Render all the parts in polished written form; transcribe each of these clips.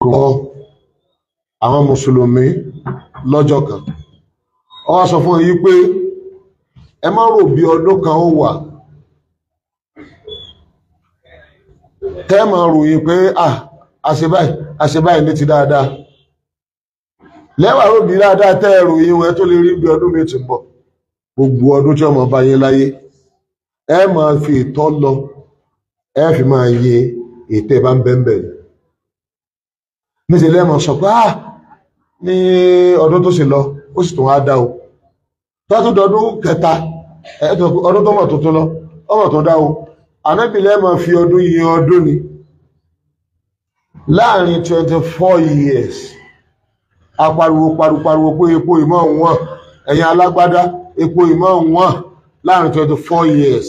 kọ́ àwọn mùsùlùmí lọ́jọ́ kan ó wá sọ fún yín pé ẹ má rò bí ọdún kan ó wà tẹ́ máa ròyìn pé àṣebáyìí ní ti dáadáa lẹ́wàá rò bí dáadáa tẹ́ ròyìn wọn tó lè rí bí ọdún méjì ń bọ̀ gbogbo ọdún tí ọmọ bá yín láyé ẹ máa fi ìtọ́ lọ ẹ fi máa yẹ ètè bá ń bẹ́ńbẹ̀ níṣẹ́ lẹ́mọ̀ sọ pé ní ọdún tó sì lọ ó sì tún wá dá o tọ́tún dọdún kẹta ọdún tó mọ̀ tó lọ ọmọ tó dá o ànábì lẹ́mọ̀ fi ọdún yẹ ọdún ni láàrin 24 years apariwo pé epo ìmọ̀ wọn ẹ̀yin alágbádá epo ìmọ̀ wọn láàrin 24 years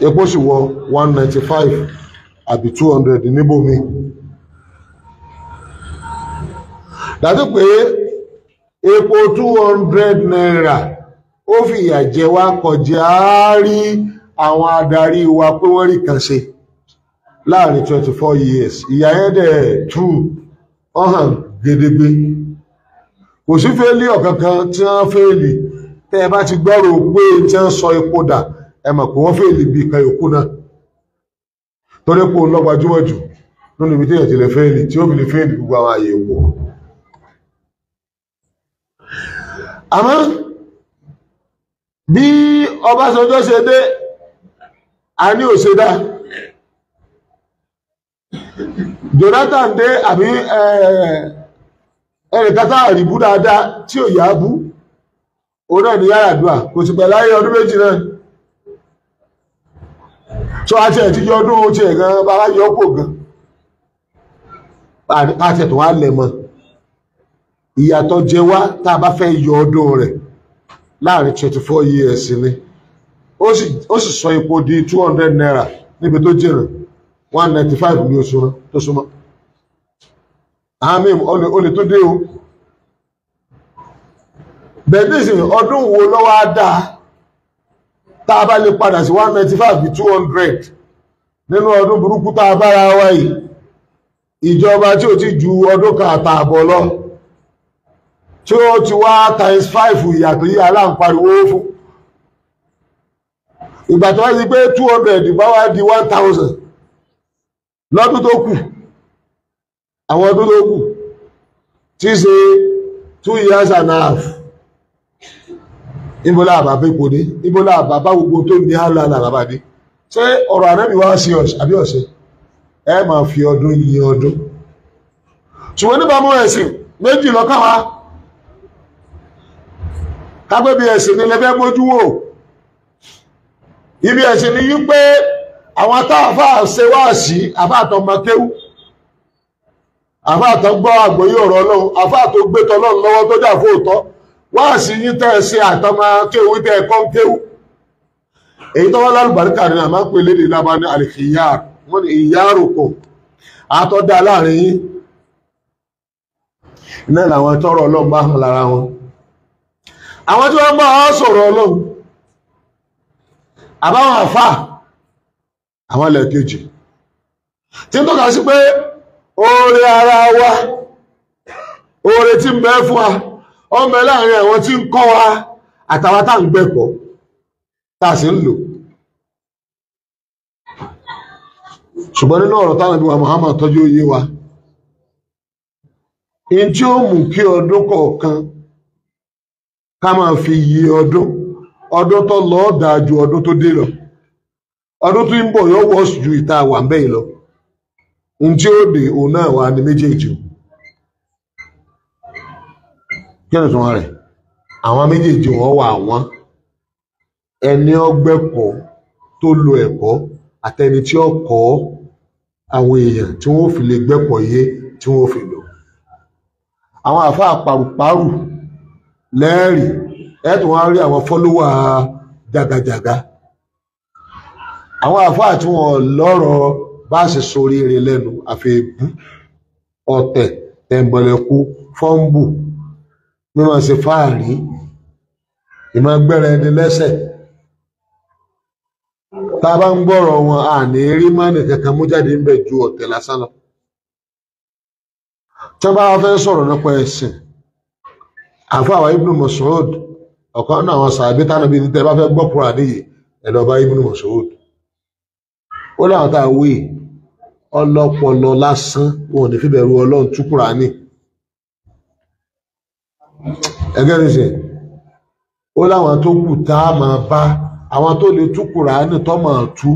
epo sì wọ 195 àbí 200 níbòmí dájú pé epo 200 naira ó fi ìyà jẹ wá kọjá rí àwọn adarí wa pé wọ́n rí kan ṣe láàrin 24 years ìyà yẹn dẹ̀ tú ọ̀hàn gedegbe kò sí fẹ́ẹ́lì ọ̀kankan tí wọ́n fẹ́ẹ́lì tẹ́ ẹ bá ti gbọ́rò pé tí wọ́n sọ epo dà ẹ mọ̀ pé wọ́n fẹ́ẹ́lì bí kan yòókù náà torí pé òun lọ́gbàjúmọ̀ jù nínú ibi tí èèyàn ti lè fẹ́ẹ́lì tí ó fi lè fẹ́ẹ́lì gbogbo àwọn àyè epo àmọ́ bí Ọbásanjọ́ ṣe dé a ní òṣèdá Jonathan dé àbí ẹnìkátà àríbú dáadáa tí ò yá bú òun náà ní Yar'Adua kò sì pẹ̀ láyé ọdún méjì náà tó àti ẹ̀ tí yọ ọdún tí ẹ̀ gan bàbá yọ kò gan àti ẹ̀ tó wá lẹ̀ mọ́ ìyàtọ̀ jẹ wá tá a bá fẹ́ yọ ọdún rẹ̀ láàrin 24 years ni ó sì sọ epo di 200 naira níbi tó jìnà 195 ní oṣù tó súnmọ́ àmì olè tó dé o bẹ̀ẹ́dẹ́sì ọdún wo lọ́wọ́ á dáa tá a bá lè padà sí 195 bí 200 nínú ọdún burúkú tá a bára wá yìí ìjọba tí ó ti ju ọdún kan àtààbọ̀ lọ tí ó ti wá times 5 ìyàtọ̀ yí aláǹpariwo fún ìgbà tó wá sí pé 200 bá wá di 1000 lọ́dún tó kù àwọn ọdún tó kù tí ṣe 2 years and a half ìbọ́lá àbábá ipò dé ìbọ́lá àbábá gbogbo tó ní àlàlà àbábádé ṣé ọ̀rọ̀ ànábì wá sí àbí ọ̀sẹ̀ ẹ máa fi ọdún yí ọdún ṣùgbọ́n nípa mú ẹ̀sìn méjì lọ́kàn wá kápẹ́ bí ẹ̀sìn ní lẹ́fẹ́ mójú wò ibi ẹ̀sìn ní yí pé àwọn táàfà ṣe wá sí àfáàtọ̀ makéwú àfáàtọ̀ gbọ́ àgbọ́yé ọ̀rọ̀ Ọlọ́run àfáàtọ̀ gbé tọ́lọ́run lọ́wọ́ tó jà fóòtọ́ wá sí yí tẹ́ ṣe àtọ́mà kéwú tẹ́ ẹ̀kọ́ kéwú èyí tó wá lálùbáríkà ní àmá pè lédè lábá ní àlìkìyàr wọ́n ní ìyárùkù àtọ́dá láàrin yí iná làwọn tọ́rọ Ọlọ́run bá hàn lára wọn àwọn tí wọ́n bá ọ sọ̀rọ̀ Ọlọ́run àbáwọn àfà àwọn ẹlẹ́ẹ̀kejì tí ń tọ́ka sí pé oore ara wa oore tí ń bẹ fún wa ọmọ láàrin àwọn tí ń kọ́ wa àtàwọn tá ń gbẹ̀kọ́ tá a sì ń lò ṣùgbọ́n nínú ọ̀rọ̀ táwọn ìbí wa Muhammad tọ́jú oyé wa in tí ó mú kí ọdún kọ̀ọ̀kan ká máa fi yí ọdún tó lọ dáa ju ọdún tó dé lọ ọdún tó ń bọ̀ yóò wọ́ ju ìta wà ń bẹ́yìn lọ in tí ó dé òun náà wà ní méjèèjì kí ni tún rẹ̀ àwọn méjèèjì wọ́n wà wọ́n ẹni ọgbẹ́kọ̀ tó lo ẹ̀kọ́ àtẹni tí ó kọ́ àwọn èèyàn tí wọ́n fi lè gbẹ́kọ̀ yé tí wọ́n fi lò àwọn àfáà pàrùpàrù lẹ́ẹ̀rì ẹ̀tùn wọ́n rí àwọn fọ́lówà jagajaga àwọn àfáà tí wọ́n lọ́rọ̀ bá ṣe sórí rẹ̀ lẹ́nu àfẹ́bú ọ̀tẹ̀ tẹ̀m̀bẹ̀lẹ̀kú fọ́ńbù mímọ̀ sí fáàrí ìmọ̀ gbẹ́rẹ̀ ẹni lẹ́sẹ̀ tá a bá ń gbọ́rọ̀ wọn à ní rí mọ́nì kankan mú jáde ń bẹ̀ ju ọ̀tẹ̀ lásán lọ tí wọ́n bá fẹ́ sọ̀rọ̀ nípa ẹ̀sìn àfáà Ibn Mas'ud ọ̀kan náà àwọn sàbí tánàbí ní tẹ́ bá fẹ́ gbọ́ Kùránì yìí ẹ lọ bá Ibn Mas'ud ó láwọn tá a wí ọlọ́pọlọ lásán wọn ò ní fi bẹ̀rù Ọlọ́run tú Kùránì ẹgẹ́ ní sè ó láwọn tó kù tá a máa bá àwọn tó lè tú Kùránì tó máa tú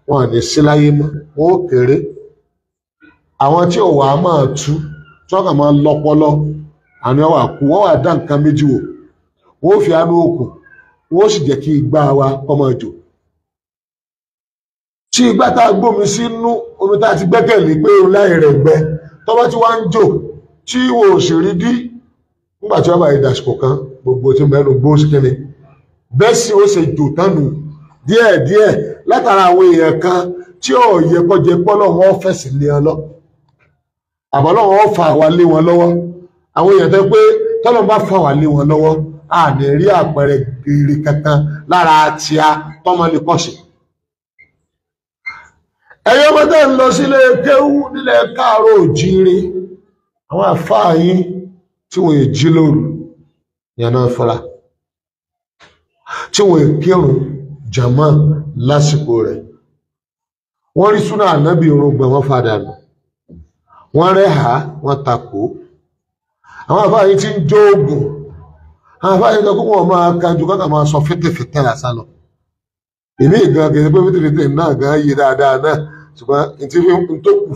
wọn à ní sí láyé mọ́ wọn ó kéré àwọn tí ò wá máa tú tí wọ́n kàn máa lọ́pọlọ àní ọwà kú wọ́n wà dá nǹkan méjì wò wọ́n ó fi àánú òkun wọ́n ó sì jẹ́ kí igbá wa kọ́mọ jò tí igbá tá a gbómi sínú omi tá a ti gbẹ́kẹ̀lé pé láì rẹ̀ gbẹ tọ́wọ́ tí wọ́n ń jò tí wò ó sì rí dí nígbà tí wọ́n bá yẹ dàsìkò kan gbogbo tí mẹ́nu gbó sí kíni bẹ́ẹ̀ sì ó ṣe jò tánu díẹ̀díẹ̀ látara àwọn èèyàn kan tí ò yẹ kọjẹ pọ́lọ́ wọn fẹ̀sì lé wọn lọ àbọ̀lọ́ wọn fà wá lé wọn lọ́wọ́ àwọn èèyàn tẹ́ pé tọ́lọ́ bá fà wá lé wọn lọ́wọ́ a ní rí àpẹẹrẹ gèrè kankan lára tí a tọ́mọ lè pọ̀ sí. ẹ̀yin ọmọdé ń lọ sílé kéwú nílẹ̀ Káàárọ̀ Oòjíire àwọn àfáà yín tí wọ́n yẹ jí lóru yànnà fọlá tí wọ́n yẹ kírun jàmá lásìkò rẹ̀ wọ́n rí súnà ànábì orúngbọ̀n wọn fàdà nù wọ́n rẹ̀ hà wọ́n takò àwọn àfáà yín tí ń jó oògùn àwọn àfáà yín kọ́kọ́ wọn máa kanjú kọ́kọ́ máa sọ fẹ́tẹ̀fẹ́tẹ̀ lásán lọ èmi gan kìí pé fẹ́tẹ̀fẹ́tẹ̀ náà gan yé dáadáa náà ṣùgbọ́n tí fi ń tó kù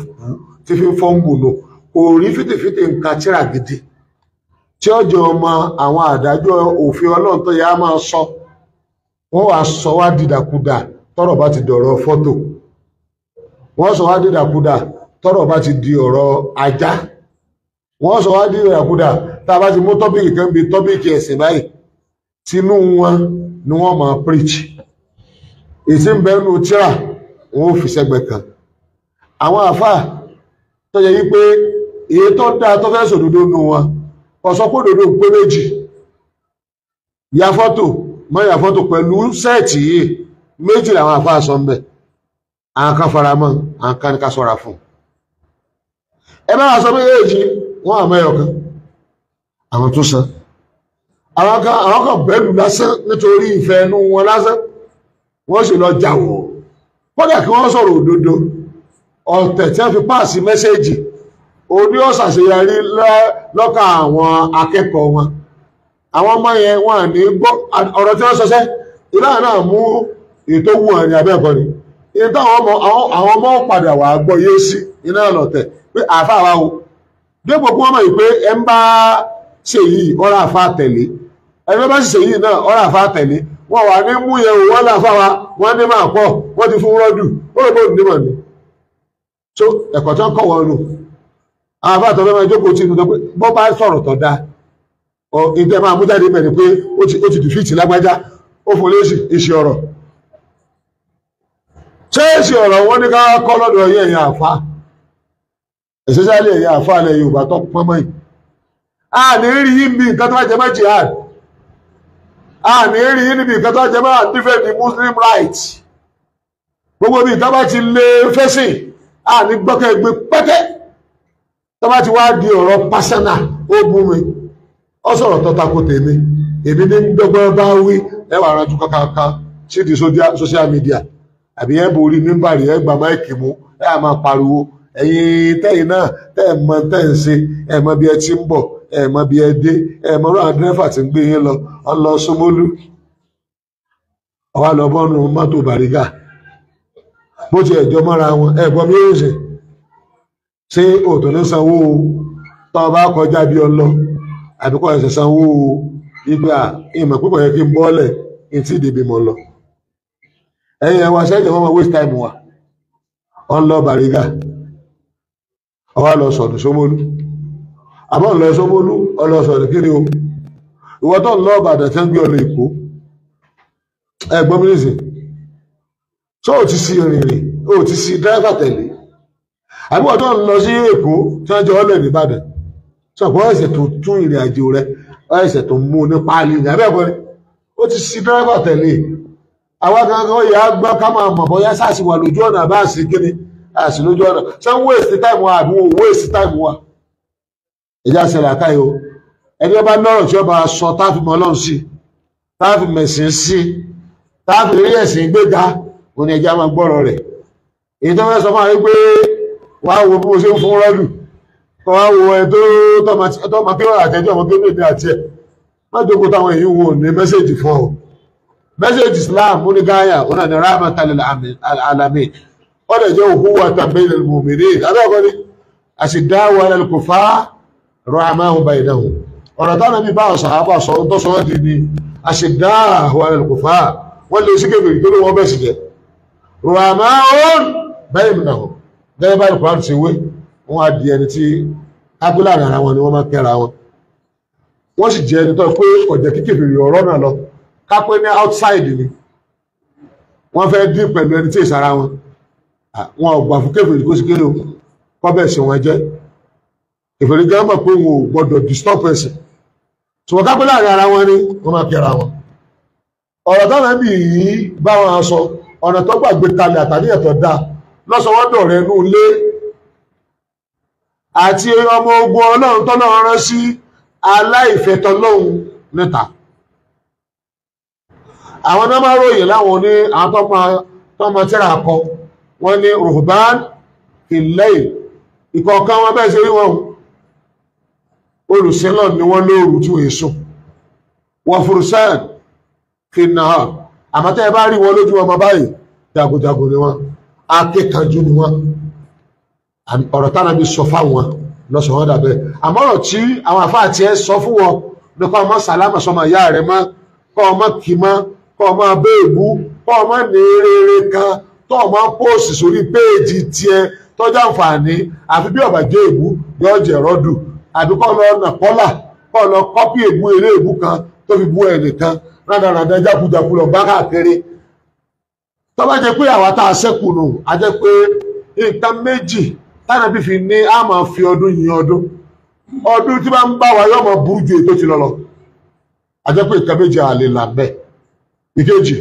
tí fi ń fọ́ ń gbùnú kò rí fẹ́tẹ̀fẹ́tẹ̀ nǹkan tíra gidi tí ọjọ́ ọmọ àwọn àdájọ́ òfin Ọlọ́run tó yá máa sọ wọ́n wá sọ wá dìdàkudà tọ́rọ̀ bá ti dọ̀rọ̀ fọ́tò wọ́n sọ wá dìdàkudà tọ́rọ̀ bá ti di ọ̀rọ̀ ajá wọ́n sọ wá dìdàkudà tá a bá ti mú tọ́pìkì kan bí tọ́pìkì ẹ̀sìn báyìí tinú wọn ni wọ́n máa preach èsì ń bẹ́nu tíra wọn ò fi sẹ́gbẹ̀ kan àwọn àfáà tó yẹ wípé èyí tó dáa tó fẹ́ sòdodo nù wọn ọ̀sọ́pọ̀ òdodo pé méjì ya fọ́tò mọ́ ya fọ́tò pẹ̀lú sẹ́ẹ̀tì yìí méjì làwọn àfáà sọ mbẹ̀ àwọn kan fara mọ́ àwọn kan ní ká sọ́ra fún ẹ bá wà sọ méjèèjì wọ́n àmọ́ ẹyọ kan àwọn tó san àwọn kan bẹ́ẹ̀lù lásán nítorí ìfẹ́ inú wọn lásán wọ́n sì lọ jàwọ̀ kódà kí wọ́n sọ̀rọ̀ òdodo ọ̀tẹ̀ tí wọ́n fi páàsì mẹ́sẹ́jì òní ó ṣàṣeyọrí lọ́kà àwọn akẹ́kọ̀ọ́ wọn àwọn ọmọ yẹn wọn ní gbọ́ ọ̀rọ̀ tí wọ́n sọsẹ́ ìlànà náà mú ètò wù hàn ní abẹ́ẹ̀kọ́ ni ìyẹn táwọn ọmọ padà wà gbọ́ yé sí iná lọ̀tẹ̀ pé àáfàá wa o dípò kí wọ́n mọ̀ pé ẹ ń bá ṣe yìí ọ̀rọ̀ àáfàá tẹ̀lé ẹni bá sì ṣe yìí náà ọ̀rọ̀ àáfàá tẹ̀lé wọn wà ní mú yẹn wọ́n láàfàá wa wọ́n ní máa pọ̀ wọ́n ti fún rọ́dù ó lè bóun nímọ̀ ni so ẹ̀kọ́ tí wọ́n kọ̀ wọ́n nù àwọn àfáà tó fẹ́ máa jókòó tí inú tó pé bọ́ bá sọ̀rọ̀ tó dáa ìtẹ́ máa mú jáde mẹ́rin pé ó ti dìfíìtì lágbájá ó fún léṣì èsì ọ̀rọ̀ ṣé èsì ọ̀rọ̀ wọn ní ká kọ́ lọ́dọ̀ ẹ̀yìn àfá especially ẹ̀yìn àfá alẹ́ Yorùbá tó pọ́n mọ́ yìí a ní rí yí bí nǹkan tó jẹ mọ́ jihad a ní rí yí níbi nǹkan tó jẹ mọ́ defend the Muslim rights gbogbo bí nǹkan bá ti lé fẹ́sìn a ní gbọ́kẹ́ gbé pẹ́kẹ́ tó bá ti wá di ọ̀rọ̀ pásánà ó bú mi ó sọ̀rọ̀ tó tako tèmi èmi ní gbọ́gbọ́n bá wí ẹwà aranjú kankan sí di social media àbí ẹ borí mímbàrí ẹ gba máìkì mú ẹ á máa pariwo ẹ̀yin tẹ́yìn náà tẹ́ ẹ̀ mọ tẹ́ ẹ̀ ṣe ẹ̀ mọ bí ẹ ti ń bọ̀ ẹ̀ mọ bí ẹ dé ẹ̀ mọ àwọn dírẹ́fà tí ń gbé yín lọ ọ lọ Ṣómólú ọwọ́ lọ bọ́nu mọ́tò Bàrígà bó ti ẹ̀jọ́ mọ́ra wọn ẹ̀ gbọ́ bí ó ṣe òtò ní sanwó tọ́ bá kọjá bí ọlọ àbíkọ́ ẹ̀sẹ̀ sanwó ìgbà ìmọ̀ púpọ̀ yẹ kí n bọ́ọ̀lẹ̀ in tí ìdìbì mọ̀ lọ ẹ̀yìn ẹwà sẹ́jẹ̀ wọ́n waste time wà ọ lọ Bàrígà ọwá lọ sọ̀dù Ṣómólú àbọ̀ lọ Ṣómólú ọlọ sọ̀dù kí ni o ìwọ tó ń lọ Ìbàdàn tí ń gbé ọlọ Èkó ẹgbọ́n mínísì tó ò ti sí rìnrìn ó ti sí dráìvà tẹ̀lé àbí wọ́n tó ń lọ sí Èkó tí wọ́n jẹ́ ọlẹ̀ ní Ìbàdàn sọ̀pọ̀ ẹ̀sẹ̀ tó tún ìrìn àjò rẹ̀ ẹ̀sẹ̀ tó mú ní páálí ní abẹ́ẹ̀kọ́ ni ó ti sí dráìvà tẹ̀lé àwọn gangan yà á gbọ́ ká máa mọ̀ bóyá sáàsì wà lójú ọ̀nà àbá àsì kíni àsì lójú ọ̀nà ṣé ń waste time wa àbí wọ́n waste time wa ẹjá ṣẹlẹ̀ àkáyò ẹni ọba lọ́rọ̀ tí ọba sọ táàfì mọ́ Ọlọ́run sí táàfì mẹ̀sìn sí táàfì rí ẹ̀sìn gbéga òní ẹjá máa gbọ́rọ̀ rẹ̀ èyí tó fẹ́ sọ fún àwọn pé wàá wo bí mo ṣe ń fún rọ́dù kọ́ wá wo ẹ tó máa kí wọ́n àtẹ́jọ́ ọmọ gbé méjì àti ẹ̀ má jókòó táwọn èyí wo ní mẹ́sẹ̀jì fún ọ mẹ́sẹ̀jì Islam ó ní gáyà ó náà ní rahmatan lil alamin ó lè jẹ́ uhuwatan bainal mu'minin abẹ́ọ̀kọ́ ni ashiddaa'u 'alal kuffar ruhamaa'u bainahum ọ̀rọ̀ táwọn ẹbí báwọn sàhábà sọ tó sọ di ni ashiddaa'u 'alal kuffar wọ́n lè sí kébèrè tó ló wọ́n bẹ̀ sí jẹ́ ruhamaa'u bainahum gẹ́gẹ́ bá ìpàdé ti wé wọ́n á di ẹni tí ágbélà ara wọn ni wọ́n máa kẹ́ra wọn wọ́n sì jẹ́ ẹni tó pé ọ̀jẹ̀ kíkèbèrè ọ̀rọ̀ náà lọ kápẹ́ ní outside ni wọ́n fẹ́ dín pẹ̀lú ẹni tí ìsara wọn wọn ò gbà fún kèfèrí kó sì kéde kọ́bẹ̀ sí wọn jẹ́ kèfèrí gan mọ̀ pé wọn ò gbọ́dọ̀ disturb ẹ̀sìn ṣùgbọ́n kápẹ́ láàrin ara wọn ni wọ́n máa kẹ́ra wọn ọ̀rọ̀ táwọn ẹbí yìí bá wọn sọ ọ̀nà tó gbàgbé kalẹ̀ àtàníyàn tó dáa lọ́sọ̀wọ́dọ̀ rẹ̀ nú ilé àti ọmọ ogun Ọlọ́run tọ́lọ́run rán sí aláìfẹ́tọ́lọ́run níta àwọn náà máa ròyìn láwọn ní àwọn tọ́mọ tíra akọ wọ́n ní ruhban fil-layl ìkọ̀ọ̀kan wọn bẹ́ẹ̀ sí rí wọn olùsílọ̀ ni wọ́n lóòrù tí wọ́n sùn wa fursan fin-nahar àmọ́tẹ́ bá rí wọn lójú ọmọ báyìí jagunjagun ni wọ́n akẹ́kànjú ni wọ́n ọ̀rọ̀ tánàbí sọ fáwọn lọ́sọ̀ wọ́n dàbẹ́ àmọ́ ọ̀rọ̀ tí àwọn àfáà tí ẹ sọ fún wọn ní kọ́ ọmọ sàlámà sọmọ ìyá rẹ̀ mọ́ kọ́ ọmọ kì mọ́ kọ́ ọmọ abéèbú kọ́ ọmọ ní rere kan tó ọmọ póòsì sórí péèjì tiẹ̀ tọ́jú àǹfààní àfi bí ọ̀bà jẹ́ èbú yóò jẹ́ rọ́dù àbí kọ́ lọ nà kọ́là kọ́ lọ kọ́pì èbú eré èbú kan tó fi bú ẹnìkan rádaràdá jákujàku lọ bá káàkiri tó bá jẹ́ pé àwa tá a ṣẹ́kù nù a jẹ́ pé nǹkan méjì tánàbí fi ní a máa fi ọdún yìn ọdún tí bá ń bá wa yọ́ mọ̀ burú ju ètò ti lọ́lọ́ a jẹ́ pé nǹkan méjì àlè làbẹ́ ìkejì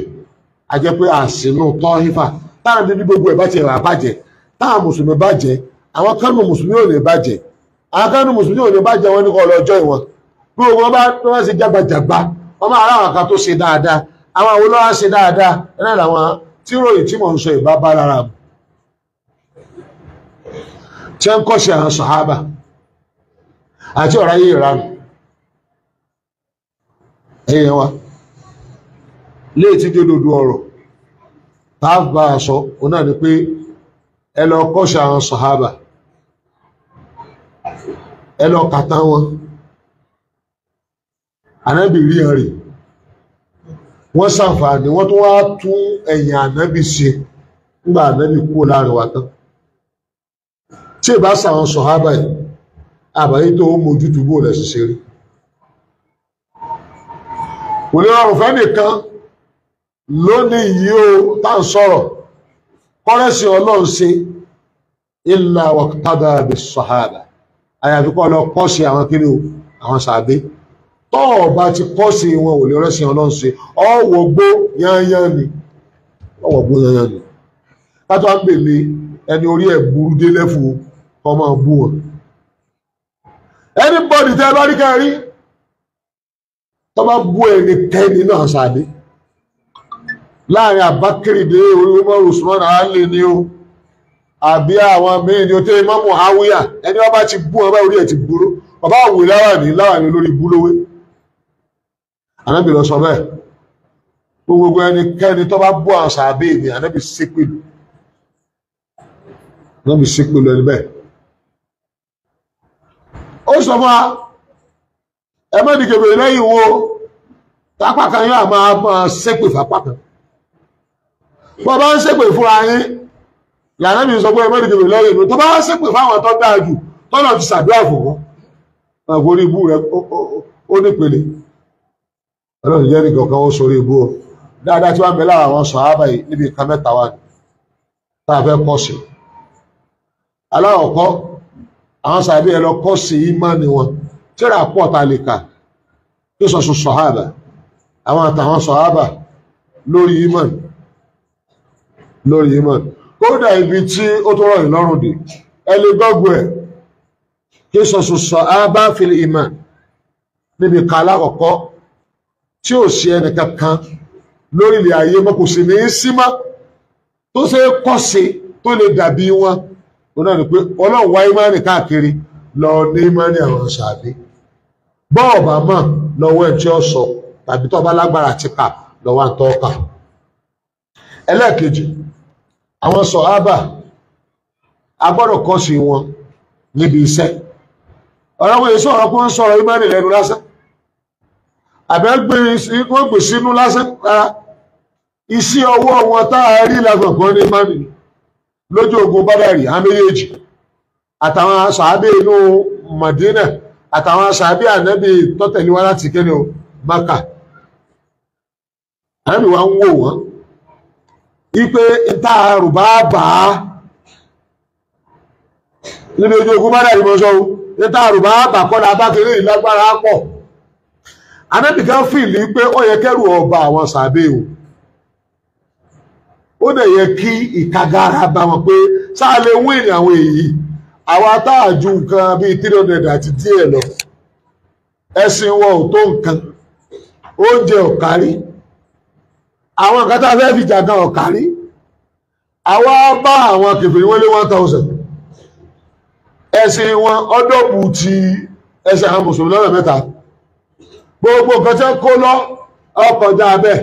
a jẹ́ pé àsìnú tọ́hífà tánàbí ní gbogbo ẹ̀ bá ti rà bàjẹ́ táwọn mùsùlùmí bàjẹ́ àwọn kánú mùsùlùmí ò lè bàjẹ́ àwọn kánú mùsùlùmí ò lè bàjẹ́ wọn ní kọ́ lọ́jọ́ ìwọ̀n gbogbo wọn bá ṣe jágbàjàgbà wọn máa ráwọn kan tó ṣe dáadáa àwọn àwọn olówó ṣe dáadáa ẹ̀rẹ́ làwọn tí ròyìn tí mò ń sọ ìbá bá lára mu tí ń kọ́ sí àwọn sàhábà àti ọ̀rọ̀ ayé ìranù ẹ̀yẹ wa léè tí jódòdó ọ̀rọ̀ tàbí àṣọ o náà ni pé ẹ lọ kọ́ sí àwọn sàhábà ẹ lọ kàtà wọn ànábì rí ẹ̀rì wọ́n ṣàǹfààní wọ́n tó wá tún ẹ̀yìn ànábì ṣe nígbà ànábì kúrò láàrin wa tán tí ìbá sàwọn sọ̀hábà ẹ̀ àbáyé tó mójú túbò lẹ̀ sí ṣeré kò lè rọrùn fẹ́ nìkan lónìí yìí ó tá ń sọ̀rọ̀ kọ́rẹ́sì Ọlọ́run ṣe illa waqtada bis sọ̀hábà àyàfi kọ́ lọ kọ́ sí àwọn kiri o àwọn sàbẹ́ tọ́ọ̀ bá ti kọ́ sí wọn ò lè rẹ́sì Ọlọ́run ṣe ọwọ́ gbó yányán ni látọ́ à ń bèèrè ẹni orí ẹ̀ burú dé lẹ́fù ọmọ bú wọn anybody tẹ́ bá rí kárí tó bá bú ẹni kẹ́ni náà sàdé láàrin àbákẹ́rìdé orí Umar Usman Ali ni ó àbí àwọn mìíràn ni ó tẹ́ Imam Muawiya ẹni ọba ti bú ọba orí ẹ̀ ti burú bàbá àwò láwàní lórí búlówé Ànábì lọ sọ bẹ́ẹ̀ gbogbo ẹnikẹ́ni tó bá bú àwọn sàbẹ́ mi Ànábì ṣépèlú wọ́n bí sípò lọ ẹni bẹ́ẹ̀ ó sọ fún wa ẹmọ́dì kèbèrè lẹ́yìn wo tápákan yóò máa ṣépè fàpákan bọ́ bá ń ṣépè fún ayé yàrá mi sọ pé ẹmọ́dì kèbèrè lẹ́yìn wo tó bá ń ṣépè fáwọn tó dáa jù tọ́nà ti ṣàdúrà fún wọn àgbórí ibú rẹ ó nípele ọlọ́run jẹ́ nìkan kan ó sórí ibú o dáadáa tí wọ́n bẹ lára àwọn sàhábà yìí níbi nǹkan mẹ́ta wà ní tá a fẹ́ kọ́ sí aláwọ̀kọ́ àwọn sàbí ẹ lọ kọ́ sí ìmánì wọn tíra pọ̀ ta lè kà tó sọ̀sọ̀ sọ̀hábà àwọn àtàwọn sọ̀hábà lórí ìmánì kódà ibi tí ó tó rọ̀ ìlọ́rùn dé ẹ lè gọ́gù ẹ̀ qisasu sahaba fil iman níbi kàlá àkọ́kọ́ tí ò sí ẹnìkankan lórí ilẹ̀ ayé mọ́ kò sì ní í sí mọ́ tó ṣe é kọ́ṣe tó lè dàbí wọn ó náà ní pé ọlọ́run wá ìmánì káàkiri lọ ní ìmánì àwọn sàbí bọ́ọ̀bà mọ̀ lọ́wọ́ ẹ̀ tí ó sọ tàbí tó bá lágbára àti kà lọ́wọ́ àtọ́ka. ẹlẹ́ẹ̀kejì àwọn sàhábà a gbọ́dọ̀ kọ́ṣe wọn níbi iṣẹ́ ọ̀rọ̀ wọn èso ọ̀rọ̀ pé wọ́n sọ̀rọ̀ ìmánì lẹ́nu lásán àbẹ́ wọ́n gbè sínú lásán rárá iṣẹ́ ọwọ́ wọn tá a rí lágbọ̀n ní ìmánì lójú ogun Bádàrì àwọn méjèèjì àtàwọn sàábé inú Mádínà àtàwọn sàábé ànábì tó tẹ̀lé wá láti kéde o Mákà ànábì wa ń wò wọ́n ipe ìta àrùbá bá níbi ojú ogun Bádàrì mọ́ sọ́wọ́ ìta àrùbá bà kọ́dà abákẹ́lé ìlágbára pọ̀ ànábì kan fìlì pé ó yẹ kẹ́rù ọba àwọn sàábé o ó dẹ̀ yẹ kí ìkagara bá wọn pé sáà lè wíìnì àwọn èyí àwọn atáàjú nǹkan bíi 300 àti díẹ̀ lọ ẹ̀sìn wọn ò tó nǹkan oúnjẹ ò kárí àwọn nǹkan tá a fẹ́ fi jàgán ò kárí àwa bá àwọn kèfèrí wọlé 1000 ẹ̀sìn wọn ọdọ́bù ti ẹ̀sìn àwọn mùsùlùmí lọ́nà mẹ́ta gbogbo nǹkan tí wọ́n kó lọ ọkọjá abẹ́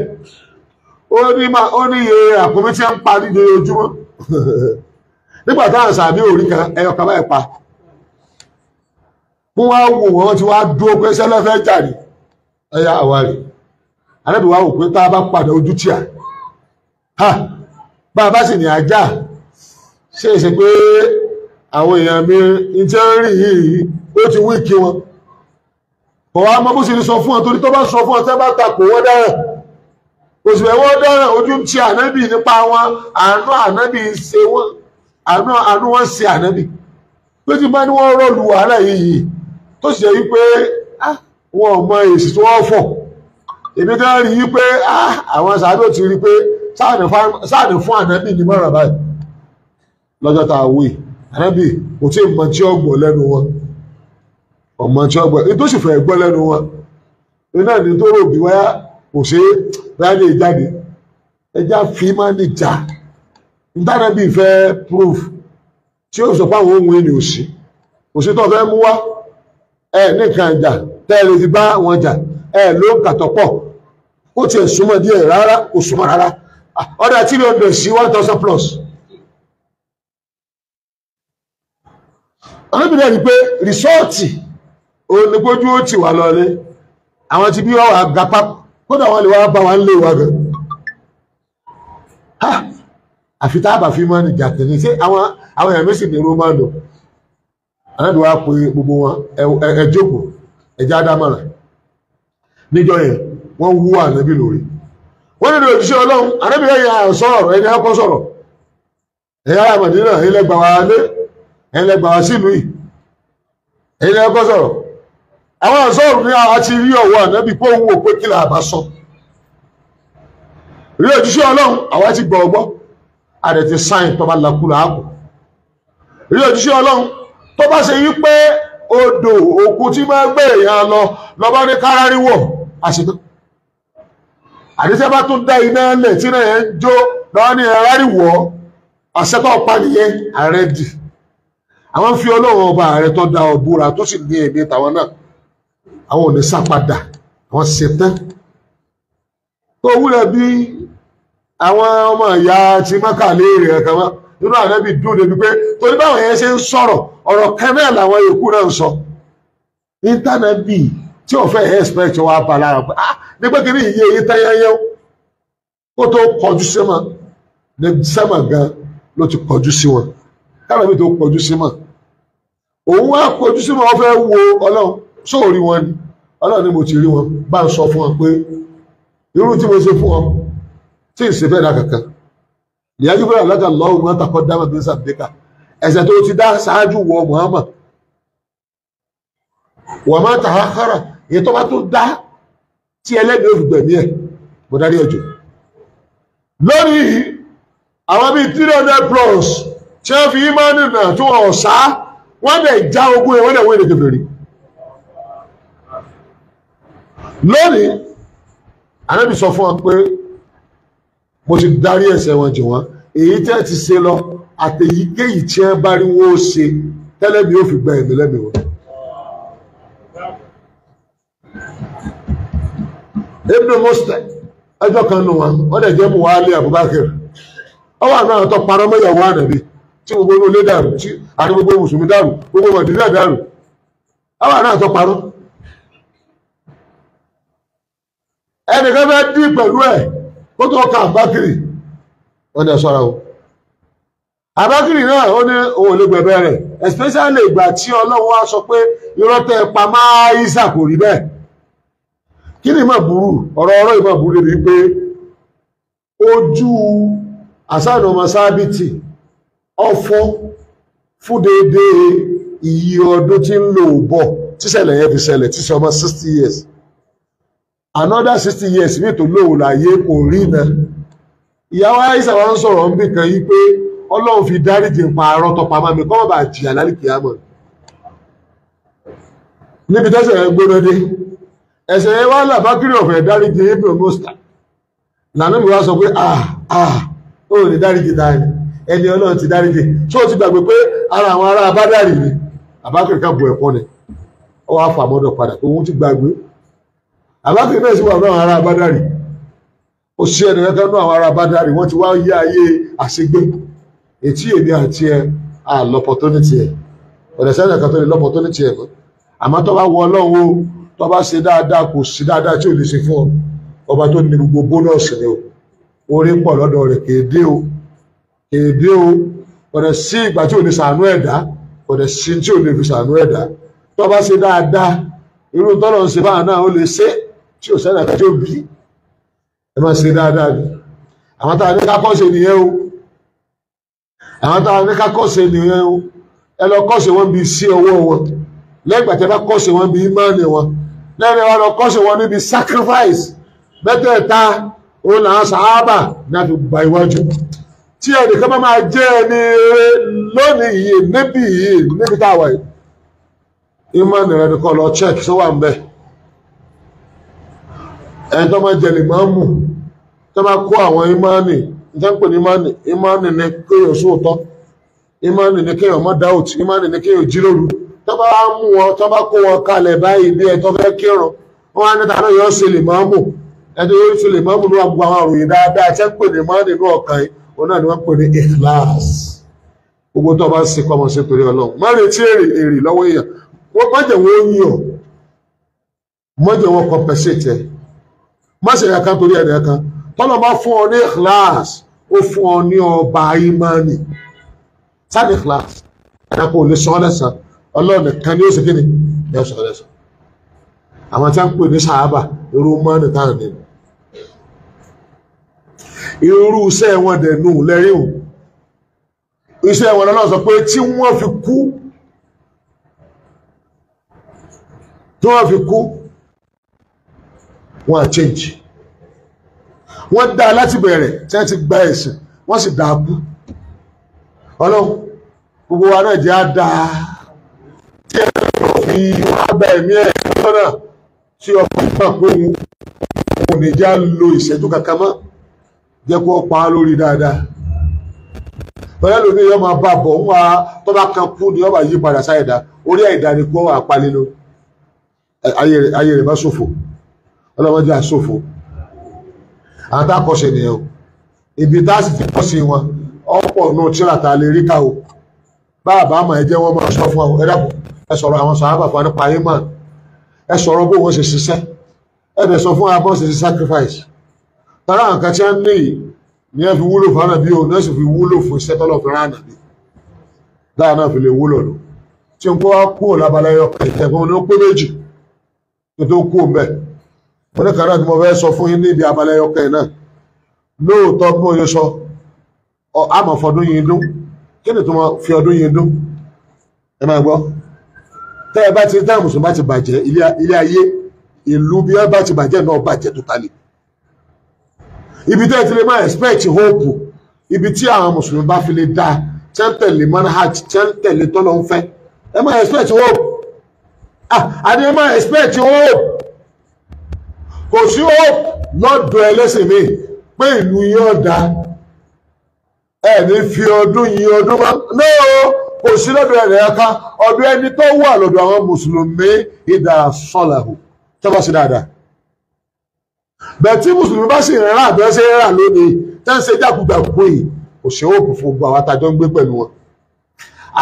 ó ní iye àkómi tí ń pa nídìí ojúmọ́ nígbà táwọn sàbí orí kan ẹyọ kan báyìí pa fún wa wò wọ́n ti wá dúró pé sẹ́lẹ́fẹ́ jàre ẹ̀yà àwárí Ànábì wa wò pé tá a bá padà ojú tíà bá a bá sì ní ajá ṣe é ṣe pé àwọn èèyàn mi ń tẹ́ ń rìn yìí ó ti wí kí wọn kò wá mọ́ bó sì ní sọ fún ọ torí tó bá sọ fún ọ tẹ́ bá takò wọ́n dára òsì ẹ̀wọ́ dára ojú ti ànábì nípa wọn àánú ànábì ṣe wọn àánú wọn ṣe ànábì pé tí bá ní wọ́n rọ́ọ̀lù wàhálà yìí tó sì jẹ́ wípé wọn ò mọ èsì tí wọ́n fọ̀ èmi kan rí i pé àwọn sàádọ́ ti rí i pé sáàdì fún ànábì ní mọ́ràn báyìí lọ́jọ́ tá a wí ànábì kò tí ì mọ tí ó gbọ́ lẹ́nu wọn ọmọ tí ó gbọ́ èyí tó sì fẹ́ gbọ́ lẹ́nu wọn iná ní tó rò bí wáyà kò ṣe é báyà lè jáde ẹjá fi máa ní jà ntánàbí fẹ́ proof tí ó sọ pé àwọn ohun èlò òsì tó fẹ́ mú wá nìkan ìjà tẹ́lẹ̀ ti bá wọn jà ló ń kàtọ́ pọ̀ ó tiẹ̀ súnmọ́ díẹ̀ rárá kò súnmọ́ rárá ọ̀dà 300 sí 1000 plus. ọlọ́bìnrin rí pé rìsọ́ọ̀tì onígbójú ó ti wà lọlé àwọn ti bí wọ́n wà gapá kódà wọ́n lè wá bá wọn lé wa gan àfi tá a bá fi máa ní jàkẹ́ ní ṣé àwọn èèyàn méjì ní romano anábì wa pé gbogbo wọn ẹ jókòó ẹjẹ ádámọ̀rà níjọ́ yẹn wọ́n wú ànábì lórí wọ́n nílò òjíṣẹ́ ọlọ́run ànábì yẹn yà sọ̀rọ̀ ẹni akọ́ sọ̀rọ̀ ẹ̀yà àmàdínà ẹlẹ́gbà wa lé ẹlẹ́gbà wa sílùú yìí ẹni akọ́ sọ̀rọ̀ àwọn àṣọ́rù ní àti rí ọ̀wọ́ ànábì pé òun ò pé kí là bá sọ rí òjíṣẹ́ ọlọ́run àwa ti gbọ́ ọgbọ́ àdẹ̀ ti sáyìn tó bá lakúlà ápù rí òjíṣẹ́ ọlọ́run tó bá ṣe yí pé odò òkú tí máa gbé èèyàn lọ lọ́bá ní káráríwọ̀ àṣìtò àdíṣẹ́ bá tún dá iná lẹ̀ tí náà yẹn ń jó lọ́wọ́ ní ẹ̀ráríwọ̀ àṣẹ́tọ̀ ọ̀pá nìyẹn ààrẹ dì àwọn fi ọlọ́run ọba ààrẹ tó dá ọ̀búra tó sì ní èmi tàwọn náà àwọn ò ní sápadà àwọn ṣetán tó wúlẹ̀ bí àwọn ọmọ ìyá ti mọ́kà léèrè ẹ̀kan mọ́ nínú ànábì dùn débi pé torí báwọn yẹn ṣe ń sọ̀rọ̀ ọ̀rọ̀ kan náà làwọn yòókù náà ń sọ íńtánẹ́ẹ̀tì tí ò fẹ́ expect wa bá lára pé ní pé kí ní iye yìí tẹ́yẹ́yẹ́ kó tó kọjú sí wọn ní sẹ́mà gan ló ti kọjú sí wọn káàbí tó kọjú sí wọn òun wá kọjú sí wọn wọ́n fẹ́ wo ọlọ́run sóòrí wọn ni ọlọ́run ni mo ti rí wọn bá ń sọ fún wọn pé irú tí mo ṣe fún wọn tí ì ṣe fẹ́ dá kankan ìyájú fẹ́ràn lájà lọ́wọ́ wọn takọ́ dámà bí sàbíkà ẹ̀ṣẹ̀ tó ti dá ṣáájú wọ Muhammad wọ́n máa tàá kára èyí tó bá tó dá tí ẹlẹ́gbẹ̀ẹ́ òfìgbẹ̀mí ẹ̀ mo darí ẹjọ́ lórí àwọn bíi 300 plus tí wọ́n fi ìmánì náà tó wọ́n ọ̀sá wọ́n dẹ̀ já ogun yẹn wọ́n dẹ̀ wọ́n èdè kèfèrí. Lónìí Ànábì sọ fún wọn pé mo ti dárí ẹ̀ṣẹ̀ wọn jì wọ́n, èyí tẹ́ ti ṣe lọ àtèyíkéyìí tí wọ́n bá rí wọ́n ó ṣe tẹ́lẹ̀ mi ó fi gba ẹ̀mí lẹ́mìí wọn. Ibn Mus'ab ẹjọ́ kan nù wọn wọ́n dẹ̀ jẹ́ Muwali Abubakar ọwọ́ àná àtọ́ parọ́ mẹ́yàwó Ànábì tí gbogbo inú ilé dàrú tí àti gbogbo mùsùlùmí dàrú gbogbo Mọ̀dínà dàrú ọwọ́ àná àtọ́ parọ́. Ẹnìkan fẹ́ dín pẹ̀lú ẹ̀ kó tó ka Abubakar wọ́n dẹ̀ sọ́ra o. Abubakar náà ó ní òun lè gbẹ̀bẹ̀ rẹ̀ especially ìgbà tí Ọlọ́run wá sọ pé irọ́ tẹ́ pa máa Ìsá kò rí bẹ́ẹ̀. Kí ni ìmọ̀ burú ọ̀rọ̀ ìmọ̀ burú débi pé ojú Hasan ọmọ Sábìtì ọ̀fọ́ fún déédéé iye ọdún tí ń lò bọ̀ tíṣẹ̀lẹ̀ yẹn fi ṣẹlẹ̀ tíṣẹ̀ ọmọ 60 years another 60 years ní ètò lòun láyé kò rí iná. Ìyàwó Àìṣà wa ń sọ̀rọ̀ ń bì kan yí pé Ọlọ́run fi dáríjì pa arọ́ tọpa máa mi kọ́ bá jìyà lálìkì àmọ́ níbi tẹ́sẹ̀ rẹ̀ gbóná dé ẹ̀sẹ̀ yẹn wá làbákìrì ọ̀fẹ́ dáríjì Ibn Mus'ab lànà mi wá sọ pé ó lè dáríjì ta ẹni Ọlọ́run ti dáríjì ṣó o ti gbàgbé pé ara àwọn ará Bádàrí ni àbákìrì kan bu ẹ̀kọ́ ni ó wá fà mọ́dọ̀ padà pé òun ti gbàgbé àbákìrì náà sì wà náà ará Bádàrí ó ṣe ẹni kankan náà àwọn ará Bádàrí wọ́n ti wá yí ayé àṣegbé ètí èmi àti ẹ l'opportunity ẹ ọ̀dẹ̀ sẹ́yìn kan tó lè l'opportunity ẹ mọ́ àmọ́ tó bá wọ Ọlọ́run o tó bá ṣe dáadáa kò sí dáadáa tí ò lè ṣe fún ọ ọba tó ní gbogbo bónọ́ọ̀sì ni o orí pọ̀ lọ́dọ̀ rẹ̀ kéde o ọ̀dẹ̀ sí ìgbà tí ò lè ṣàánú ẹ̀dá ọ̀dẹ̀ sí tí ò lè fi ṣàánú ẹ̀dá tó bá ṣe dáadáa irú tọ́lọ̀ ń ṣe báyìí náà ó lè ṣe tí ò sẹ́yìn kan tí ó bí ẹ máa ṣe dáadáa ni àwọn tá a ní ká kọ́ ṣe nìyẹn o àwọn táwọn ní ká kọ́ṣe nìyẹn o ẹ lọ kọ́ṣe wọn bí sí ọwọ́ wọn lẹ́gbàá tẹ́ bá kọ́ṣe wọn bí ìmánì wọn lẹ́yìn wọn lọ kọ́ṣe wọn níbi sacrifice mẹ́tẹ̀ẹ̀ta òun làwọn sàhábà náà fi gba iwájú tí ẹnìkan bá máa jẹ́ ẹni lónìí yìí níbi táwa yìí ìmánì rẹ nìkan lọ check tó wà ń bẹ ẹni tó máa jẹ lè máa mú tó máa kó àwọn ìmánì ìjẹ́pẹ̀ ní ìmánì ní kéèyàn sóòtọ́ ìmánì ní kéèyàn má doubt ìmánì ní kéèyàn jíròrò tó bá mú wọn tó bá kó wọn kalẹ̀ báyìí bí ẹ tó fẹ́ kírun wọn á ní tàbí yóò ṣe lè máa mú ẹni yóò ṣe lè máa mú ní gbogbo àwọn àròyìn dáadáa ìjẹ́pẹ̀ ní ìmánì ní ọkàn yìí wọn náà ni wọ́n pè ní ikhlas gbogbo tó bá ń ṣe kọ́mọ sí torí Ọlọ́run má retí èrè lọ́wọ́ èèyàn wọ́n má jẹ́ wọ́n yìn ọ́ má jẹ́ wọ́n compensate ẹ̀ má ṣe ẹ̀ka torí ẹ̀ kan tọ́lọ̀ bá fún ọ ní ikhlas ó fún ọ ní ọba imani sáàdì ikhlas ẹ̀dá kò lè sọ lẹ́sàn Ọlọ́run nìkan ní ó sì kíni ní ó sọ lẹ́sàn àwọn tí a ń pè ní sàhábà irú mọ́nì táwọn nínú irú iṣẹ́ wọn dẹ̀ nù lẹ́rìn ò iṣẹ́ wọn lọ́nà sọ pé tí wọ́n fi kú wọ́n á change wọ́n dá láti bẹ̀rẹ̀ tí wọ́n ti gba ẹ̀sìn wọ́n sì dá kú Ọlọ́run gbogbo wa náà jẹ́ àdá tí ẹ̀rọ fi wọ́n gba ẹ̀mí ẹ̀ lọ́nà tí ọkùnrin náà pé òun ní já lo ìṣẹ́jú kankan mọ́ jẹ́ kó pa á lórí dáadáa bẹ́ẹ̀ lómi yọ máa bá bọ̀ ń wá tó bá kan kú ni wọ́n bá yí padà sáyẹ̀dá orí àìdá ni kó wà pálí lórí ayé rẹ̀ bá ṣòfò Ọlọ́run jẹ́ àṣòfò àwọn tá a kọ́ ṣe nìyẹn o ibi tá a sì ti kọ́ sí wọn ọ̀pọ̀ náà tíra ta lè rí ká o báàbá àmọ́ ẹ jẹ́ wọ́n máa sọ fún ẹ dàpọ̀ ẹ sọ̀rọ̀ àwọn sàhábà fún nípa ayé mọ́ ẹ sọ̀rọ̀ bó wọ́n ṣe ṣiṣẹ́ ẹ bẹ̀ sọ fún wa bọ́n ṣe ṣe sacrifice tọ́lá àwọn kan tí wọ́n ní ní ẹ fi wúlò fún ànàbí o ní ẹ sì fi wúlò fún iṣẹ́ tọ́lọ̀ fi rán ànàbí dáa náà fi lè wúlò lò tí n kó wá kúrò lábalẹ̀ ọkọ̀ ìtẹ̀kùn ní ó pé méjì tó tó kú mbẹ́ wọ́n ní kàrá tí mo fẹ́ sọ fún yín níbi abalẹ̀ ọkọ̀ náà lóòótọ́ bí mo yẹ sọ àmọ̀ fọdún yìí dún kí ni tó máa fi ọdún yìí dún ẹ máa gbọ́ tẹ́ ẹ bá ti tá mùsùlùmí bá ti bàjẹ́ ilé ayé ìlú bí ẹ bá ti bàjẹ́ náà bàjẹ́ totally ibi tẹ́ ẹ ti lè máa expect hope ibi tí àwọn mùsùlùmí bá fi lè dá tí wọ́n tẹ̀lé manhaj tí wọ́n tẹ̀lé tọ́lọ́ ń fẹ́ ẹ má expect hope àdé ẹ má expect hope kò sí hope lọ́dọ̀ ẹlẹ́sìn mi pé ìlú yín ọ̀dà ẹ ní fi ọdún yìí ọdún máa náà kò sí lọ́dọ̀ ẹ̀rẹ̀ ẹ̀ka ọdún ẹni tó wà lọ́dọ̀ àwọn mùsùlùmí ìdá sọ́làhù tó bá sí dáadáa bẹ́ẹ̀ tí mùsùlùmí bá sì rìn rà bẹ́ẹ̀ sí rà lónìí tẹ́ ń ṣe jákujàku yìí kò ṣe òkú fún gbogbo àwọn àtàjọ ń gbé pẹ̀lú wọn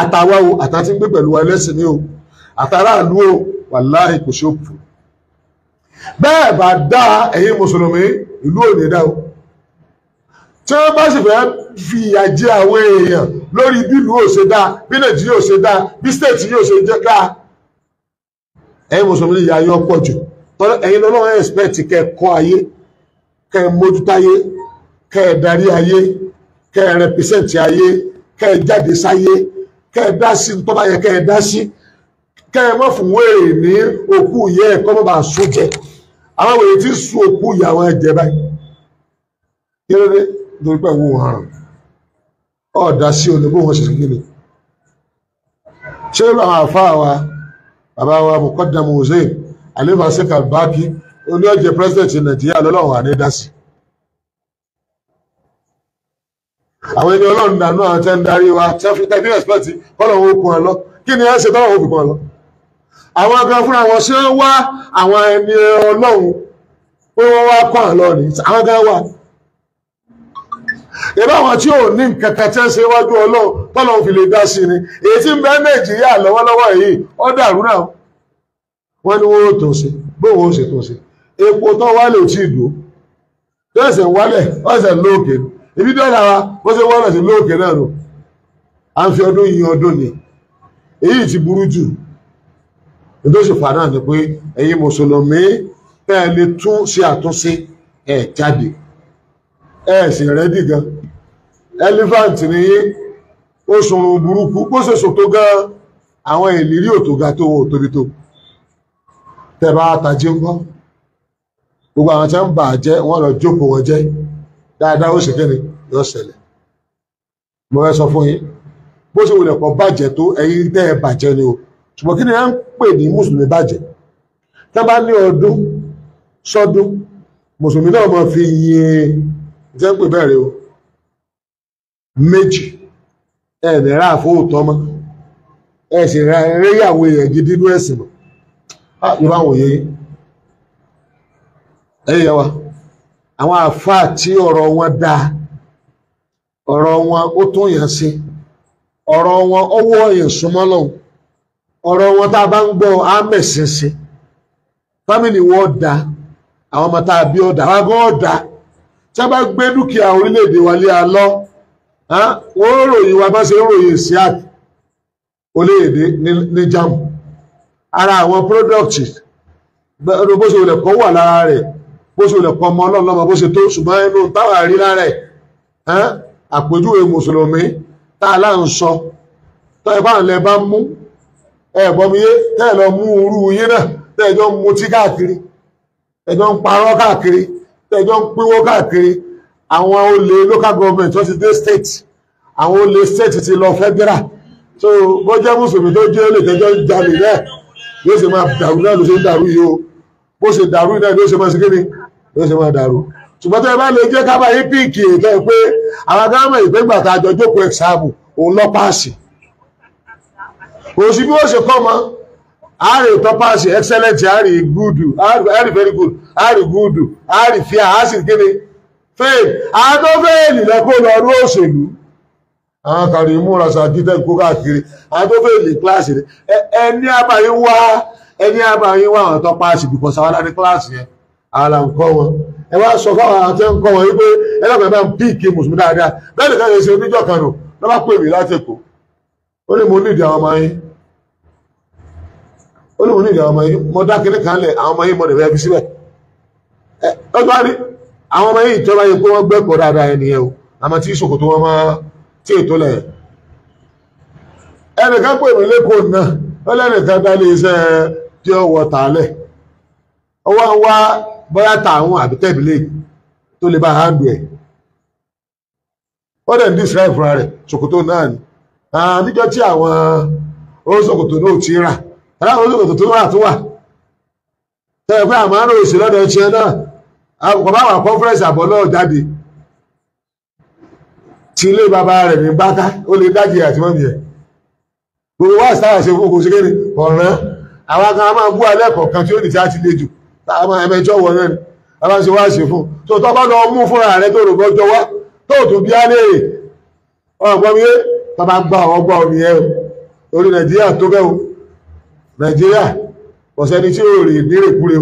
àtàwa o àtàtí ń gbé pẹ̀lú wa ẹlẹ́sìn ní o àtàràlú o wàláhì kò ṣe òkú bẹ́ẹ̀ bá dá ẹ̀yin mùsùlùmí ìlú ò ní dá o tí wọ́n bá sì fẹ́ fi ìyà jẹ àwọn èèyàn lórí bí ìlú ò ṣe dá bí nàìjíríà ò ṣe dá bí stéètì yóò ṣe jẹ́ dá ẹ̀yin mùsùlùmí ìyà yọ pọ̀ jù ẹ̀yin lọ́wọ́ expect kẹ́ kọ́ ayé kẹ́ mójútáyé kẹ́ darí ayé kẹ́ represent ayé kẹ́ jáde sáyé kẹ́ dá sí tó bá yẹ kẹ́ dá sí kẹ́ mọ́ fún wèrè ní òkú yẹ ẹ̀kọ́ mọ́ bá sún jẹ àwọn wèrè tí sún òkú ìyàwó ẹ̀jẹ̀ báyìí kí ló dé nítorí pé wọ́n hàn ọ̀dà sí olùbó wọn ṣe kí ni ṣé àwọn àfáà wa bàbá wa Muqaddam Hussein Alifa Sheikh Al-Baqi oní ọjẹ president Nàìjíríà lọ́lọ́run wà ní dásì àwọn ẹni ọlọ́run dànù àwọn tẹ́ ń darí wa tẹ́ fi tẹ́ bí expect kọ́lọ̀wọ́ okun ẹ lọ kí ni ẹ ṣe tọ́lọ̀ òfin kan lọ àwọn agan fúnra wọn ṣe ń wá àwọn ẹni ọlọ́run pé wọ́n wá kọ́ àlọ́ ni àwọn agan wà ìbá àwọn tí ò ní nǹkan kan tí ń ṣe iwájú ọlọ́run tọ́lọ̀ fi lè dá sí ni èyí tí ń bẹ Nàìjíríà lọ́wọ́lọ́wọ́ yìí ó dàrú náà wọ́n ní wọ́n tó ṣe bóun ó ṣe tó ṣe epo tó wálé ò tí ì dúró tó ẹsẹ̀ wálẹ̀ ọ̀sẹ̀ lóòkè ibi dọ́là wa bó ṣe wọ́n sí lóòkè náà nù à ń fi ọdún yìn ọdún ni èyí ti burú jù tó sì fà náà ni pé ẹ̀yin mùsùlùmí tẹ́ ẹ lè tún ṣe àtúnṣe ẹ̀ jáde ẹ̀ sì rẹ́dì gan elephant ni ó sùnrùn burúkú bó ṣe sòtó gan àwọn ìlérí òtò ga tó wọ́n tóbi tó tẹ́bá àtàjí ń kọ́ gbogbo àwọn tẹ́ ń bà jẹ́ wọ́n lọ jókòó wọn jẹ́ dáadáa ó sì kí ni yóò ṣẹlẹ̀ mo fẹ́ sọ fún yín bó ṣe wulẹ̀ pọ̀ bàjẹ́ tó ẹ̀yin tẹ́ ẹ bàjẹ́ ni o ṣùgbọ́n kí ni à ń pè ní mùsùlùmí bàjẹ́ tẹ́ bá ní ọdún sọ́dún mùsùlùmí náà máa fi yin jẹ́ ń pè bẹ́ẹ̀ o méjì ẹ̀ ní ra àfọwọ́tọ́ mọ́ ẹ̀ sì ra ẹ̀rẹ́yàwó èèyàn gidi nínú ẹ̀sìn mọ́ yóò bá wòye ẹ̀yẹ wa àwọn àfáà tí ọ̀rọ̀ wọn dáa ọ̀rọ̀ wọn ó tún yàn sí ọ̀rọ̀ wọn ọwọ́ yàn súnmọ́ lọ́hùn ọ̀rọ̀ wọn tá a bá ń gbọ́ ámẹ̀sìn sí fámìlì wọn ọ̀dà àwọn ọmọ tá a bí ọ̀dà àwọn agbọ́n ọ̀dà tí a bá gbé dúkìá orílẹ̀-èdè wa lé alọ́ wọ́n ròyìn wa bá ṣe ń ròyìn sí orílẹ̀-èdè ní jáàmù ara àwọn pírọ́dọ̀tì bó ṣe olè kọ́ wà lára rẹ̀ bó ṣe olè kọ́ ọmọ ọlọ́mọ bó ṣe tó ṣùgbọ́n inú táwà rí lára ẹ̀ àpèjúwe mùsùlùmí tá a láà ń sọ tó ẹ bá ń lẹ bá ń mú ẹ̀bọmiyé tẹ́ ẹ lọ mú irú yín náà tẹ́ ẹ jọ ń mutí káàkiri tẹ́ ẹ jọ ń parọ́ káàkiri tẹ́ ẹ jọ ń pínwó káàkiri àwọn olè local government tó ti dé state àwọn olè state ti lọ federal so bó jẹ́ mùsùlùmí tó jẹ́ olè tẹ́jọ́ ń jalè náà yóò ṣe máa dàrú náà ló ṣe ń dàrú yìí o bó ṣe dàrú náà ló ṣe máa ṣe kíni ló ṣe máa dàrú ṣùgbọ́n tẹ́ ẹ bá lè jẹ́ ká bá yín píìkì ètò ẹ̀ pé àwọn agámọ̀ ìgbégbà tá a jọ jókòó ẹ̀sáàmù òun lọ páàsì òsì bí wọ́n ṣe kọ́ mọ́ àárẹ̀ tó páàsì excellent àárẹ̀ gúdù àárẹ̀ very good àárẹ̀ gúdù àárẹ̀ fíà àásì kíni fail àádọ́ fẹ́ẹ̀lì lẹ́kọ́ lọ rú òṣèlú àwọn kàrí múra sàkítẹ́ kó káàkiri àádọ́ fẹ́ẹ̀lì kíláàsì rẹ̀ ẹni àbáyín wá àwọn tó páàsì bìkọ́ sàwádà ní kíláàsì yẹn àwọn là ń kọ́ wọn ẹ wá sọ fún àwọn àti ń kọ́ wọn wípé ẹlẹ́gbẹ̀ẹ́ bá ń píìkì mùsùlùmí dáadáa bẹ́ẹ̀ nìkan yẹn ṣe oníjọ́ kan nù lọ́ba pè mí láti Èkó ó ní mo nídìí àwọn ọmọ yín mo dá kíní kan lẹ̀ àwọn ọmọ yín mo lè fẹ́ fi síbẹ̀ ọjọ́ àrí àwọn ọmọ yín ìjọba yẹn pé wọ́n gbẹ́kọ̀ọ́ dáadáa ẹni yẹn o àmọ́ tí ìṣòkòtò wọn máa tí ètò lẹ̀ ẹnìkan pè mí lẹ́kọ̀ọ́ náà ó lẹ́nìkan dá lé iṣẹ́ pure water lẹ̀ ọwọ́ wá bóyá tààwọn àbí tẹ́bílẹ̀ tó lè bá hàndù ẹ̀ ó dẹ̀ ní Israel fúnra rẹ̀ ṣòkòtò náà ni níjọ́ tí àwọn ó ṣòkòtò náà ti rà aláwọ̀ ṣòkòtò tó rà tó wà tẹ́lẹ̀ pé àmọ́ òsì lọ́dọ̀ ṣe náà àkọ́bá wà conference àbọ̀ náà jáde tí ilé bàbá rẹ̀ ní báká ó lè dájì àti mọ́mí ẹ̀ gbogbo wá sára ṣe fún kò sí kéde ọ̀ràn àwọn kan máa bú alẹ́ kọ̀ọ̀kan tí ó ní tí a ti lè jù táwọn ẹmẹjọ́ wọ náà ni a máa ṣe wá ṣe fún tó tọ́ bá lọ mú fúnra rẹ̀ tó rò bọ́jọ́ wá tó tó bí á léèrè ọ̀gbọ́n mi tó bá gbà ọgbà omi ẹ̀ orí Nàìjíríà tó bẹ́ o Nàìjíríà ọ̀sẹ́ni tí ó rè nírèkúre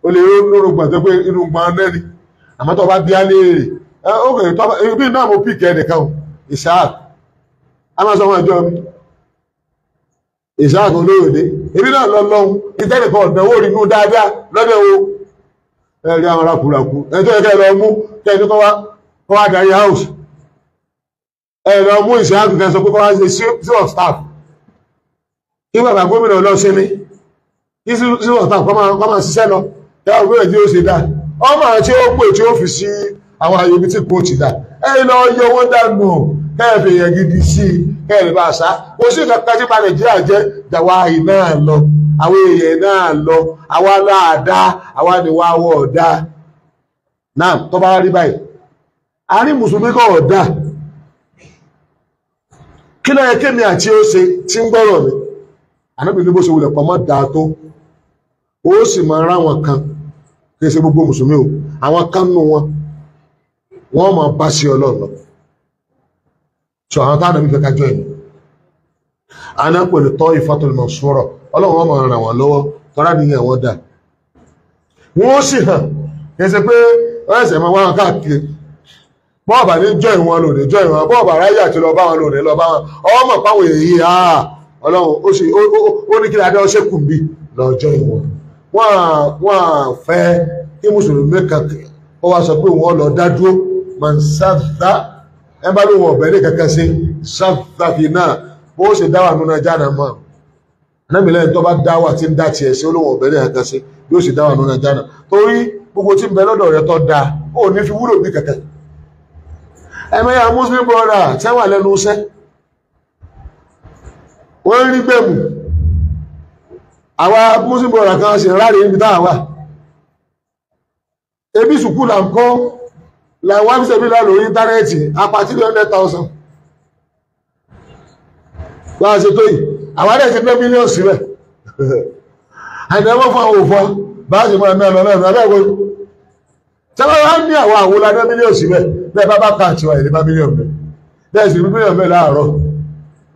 o lè lóró gbà tó pé inú gbọ́n náà ni àmọ́ tó bá bí á léèrè ibi náà mo pìkì ẹnìkan Isaac a máa sọ wọn ẹjọ́ mi Isaac olóòdé ibi náà lọ lọ́hun ìtẹ́nìkan ọ̀dánwò rí mú dáadáa lọ́dẹ̀ wo ẹ̀rí àwọn arákùnrakù ẹjọ́ ẹ̀kẹ́ lọ mú kẹ́ni kọ́ wá darí house ẹ̀rọ mú Isaac kan sọ pé kọ́ wá ṣe sí of staff kí bàbá gómìnà lọ sí ní kí sí of staff kọ́ máa ṣiṣẹ́ lọ ẹ̀rọ gómìnà tí ó ṣe dá ọmọ àti ó pè tí ó fi sí àwọn àyèbí tí kò ti dá ẹ̀yìn lọ yọ wọ́n dànù kẹ́ẹ̀fẹ̀ yẹn gidi sí kẹ́ẹ̀rẹ̀ bá ṣá kò sí kankan tí bá Nàìjíríà jẹ́ jàwá iná lọ àwọn èèyàn náà lọ àwa láàdá àwa ni wá wọ́ ọ̀dá náà tó bá rí báyìí a ní mùsùlùmí kọ́ ọ̀dá kí ló yẹ kémi àti ó ṣe tí ń gbọ́rọ̀ mi ànábì ní bó ṣe wulẹ̀ pọ̀ mọ́ dáa tó ó sì máa ráwọn kan kí ẹ ṣe gbogbo mùsùlùmí o àwọn kan nù wọ́n máa bá sí Ọlọ́run lọ so àwọn táwọn nàbí fẹ́ kájọ ẹ̀mí aná pẹ̀lú tọ́ Ifatul Mansura Ọlọ́run wọn máa ràn wọ́n lọ́wọ́ tọ́lá nìyẹn wọ́n dà wọ́n sì hàn kí ẹ ṣe pé wọ́n ẹ̀sẹ̀ máa wá wọn káàkiri bọ́ọ̀bà ní jọ ìwọ̀n lòdì jọ ìwọ̀n bọ́ọ̀bà ráyè àti lọ bá wọn lòdì lọ bá wọn ọmọ páwọn èyí Ọlọ́run ó ní kí adé ọṣẹ́ kùn bí lọ́jọ́ ìwọ̀n wọ́n fẹ́ kí mùsùlùmí kan ó wá sọ pé wọ́n lọ dá dúró man sáfà ẹ bá lóun ọ̀bẹ ní kankan sí sáfàfì náà bó ṣe dáwà nínú ajá náà mọ́ anábìlẹ̀ tó bá dáwà tí ń dá tiẹ̀ sí olóhùn ọ̀bẹ ní kankan sí yóò ṣe dáwà nínú ajá náà torí gbogbo tí ń bẹ lọ́dọ̀ rẹ tó dáa ó ní fi wúlò bí kankan ẹ̀mẹ́yà muslim brother tẹ́wà lẹ́nu iṣẹ́ wọ́n rí gbẹ̀mù àwa muslim brother kan ṣe ráre níbi táwà wà ebi sùkú là ń kọ́ làwọn àbíṣẹ́bí lọ lórí íńtánẹ́ẹ̀tì apá 300,000 wọ́n á ṣe tó yìí àwọn àdẹ̀ ti ná mílíọ̀nù sílẹ̀ àìdẹ́wọ́ fún àwọn òfò bá ṣe máa ná lọ náà abẹ́ẹ̀kọ́ tí wọ́n wá ní àwọn àwòlá ná mílíọ̀nù sílẹ̀ bẹ́ẹ̀ bá káàtì wa ìlú bá mílíọ̀nù bẹ́ẹ̀ bẹ́ẹ̀ sì mílíọ̀nù bẹ́ẹ̀ láàárọ̀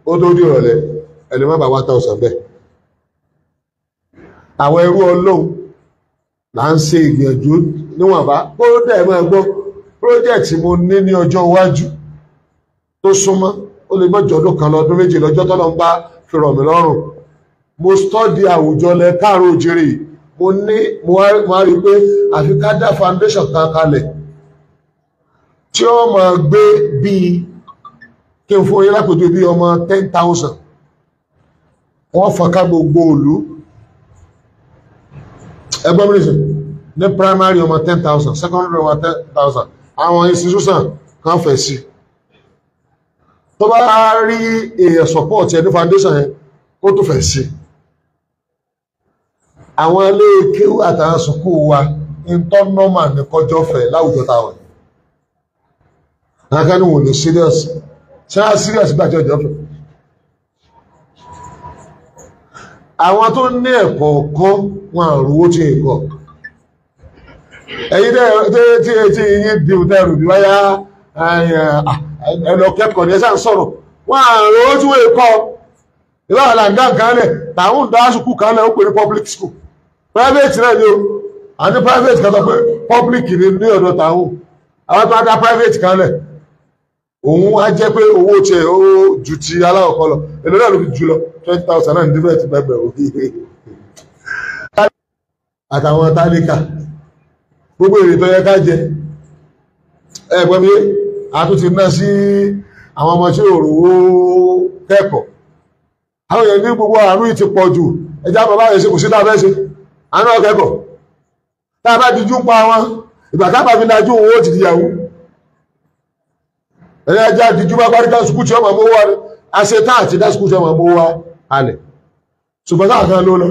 ó tó di ìrọ̀lẹ́ ẹni má bá 1,000 bẹ́ẹ̀ àwọn ẹrú Ọlọ́run là ń ṣe ìgbìyànjú níwọ̀nba kó dẹ̀ máa gbọ́ project mo ní ní ọjọ́ iwájú tó súnmọ́ ó lè mọ́jọ́ ọdún kan lọ́dún méjì lọ́jọ́ tọ́lọ́ ń bá fi rọ̀ mí lọ́rùn mo study àwùjọ lẹ káàró òjèrè mo wá rí pé àfi ká dá foundation kan kalẹ̀ tí ó máa gbé bíi kí n fún yín lápòjú bíi ọmọ 10,000 wọ́n fọ́nká gbogbo òlú ẹgbọ́n mi nìsín ní primary ọmọ 10,000 secondary ọmọ 10,000 àwọn institution kan fẹ̀ sí tó bá rí èèyàn support ẹni foundation yẹn ó tó fẹ̀ sí àwọn ilé kéwú àtàwọn sùkú wa intern normal ní kọjọ́ fẹ̀ láwùjọ táwọn akẹ́ni wò ní serious ṣe á serious gbàjọ́ ìjọ fẹ̀ àwọn tó ní ẹ̀kọ́ kọ́ wọn àrùwó tí ẹ̀kọ́ ẹ̀yin tí yín di òtẹ́rù bí wáyá ẹ̀lọ kẹ́kọ̀ọ́ ní ẹ̀sà ń sọ̀rọ̀ wọ́n àrùwó tí wọ́n ẹ̀kọ́ ìlọ́wọ́ làǹdà kan lẹ̀ tàwọn dáṣùkú kan lẹ̀ ó pè ní public school private náà ni o àti private kan sọ pé public ní ọ̀dọ̀ tàwọn àwọn tó dá private kan lẹ̀ òun á jẹ́ pé owó tiẹ̀ ó ju ti aláwọ̀kọ́ lọ èlò náà ló fi jù lọ 20,000 náà ní different bẹ̀bẹ̀ òbí àtàwọn tálíkà gbogbo èrè tó yẹ ká jẹ ẹgbẹ́ mi àtúntì náà sí àwọn ọmọ tí òrùwó kẹ́kọ̀ọ́ àwọn èèyàn ní gbogbo àrùn yìí ti pọ̀ jù ẹjá bàbá rẹ̀ ṣe kò sí dábẹ́ ṣe àánú ọkẹ́kọ̀ọ́ tá a bá dijú pa wọn ìgbà tábà fi dájú owó ti dìyàwó ẹ̀yà ajá dijú bá parí dá sukú tí ọmọ mọ́ wá àṣetán àti dá sukú tí ọmọ mọ́ wá halẹ̀ ṣùgbọ́n sáà kan ló lọ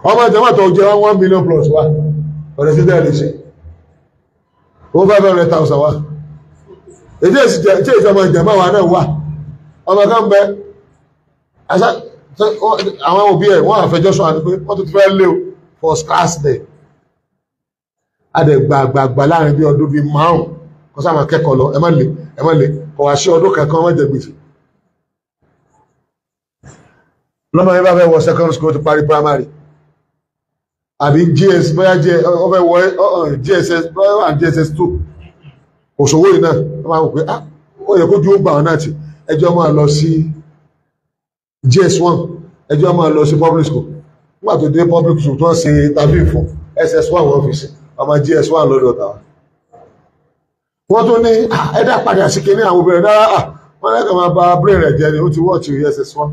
ọmọ ìjọba tó jẹ́ 1 million plus wa ọ̀rẹ́ sí tẹ́lẹ̀ ṣe ó 500,000 wa èdè tí ìjọba ìjọba wa náà wà ọmọ kan bẹ àwọn òbí ẹ̀ wọ́n àfẹjọ́sùn àti pé wọ́n tó ti fẹ́ lé o first class day adẹ̀gbàgbà láàrin bí ọdún bí 5 kọ́ sáà máa kẹ́kọ̀ọ́ lọ ẹ má lè kọ̀ wá sí ọdún kankan wọ́n jẹ gbèsè lọ́mọ yẹn bá fẹ́ wọ secondary school tó parí primary àbí GS bóyá ọfẹ́ wọ GSS bóyá GSS 2 òṣòwò yìí náà wọ́n máa wò pé ó yẹ kó ju ó gbà wọn náà tì ẹjọ́ máa lọ sí GS 1 ẹjọ́ máa lọ sí public school nígbà tó dé public school tó ń ṣe interview fún SS 1 wọ́n fi ṣe ọmọ GS 1 lọ́dọ̀ tàwa wọ́n tún ní ẹ̀dá padà sí kíní àwọn obìnrin dára wọ́n lẹ́kọ̀ọ́ máa ba brain rẹ̀ jẹ́ ni ó ti wọ́ọ̀tì SS 1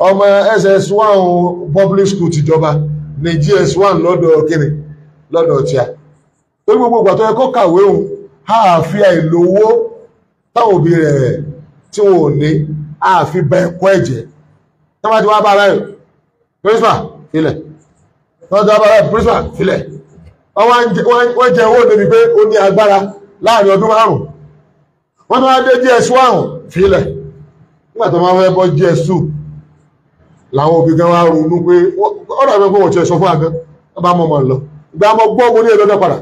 ọmọ SS 1 public school tìjọba ní GS 1 lọ́dọ̀ kíní lọ́dọ̀ tíà tó gbogbo ìgbà tó yẹ kó kàwé òun àfi àìlówó táwọn òbí rẹ̀ tí wọn ò ní àfi bẹ ẹ̀kọ́ ẹ̀jẹ̀ tó bá ti wá bá aráyò principal filẹ̀ tó bá ti wá bá aráyò principal filẹ̀ wọ́n jẹ owó débi pé ó ní agbára láàrin ọdún 5 wọ́n tó wá dé GS 1 filẹ̀ nígbà tó máa fẹ́ bọ́ GS 2 làwọn òbí gan wá ronú pé ọ̀rọ̀ ẹgbẹ́ wọ́n ti sọ fún àgán wọ́n bá mọ́ lọ ìgbà mọ́ gbọ́ mo ní ẹlọ́dọ̀ padà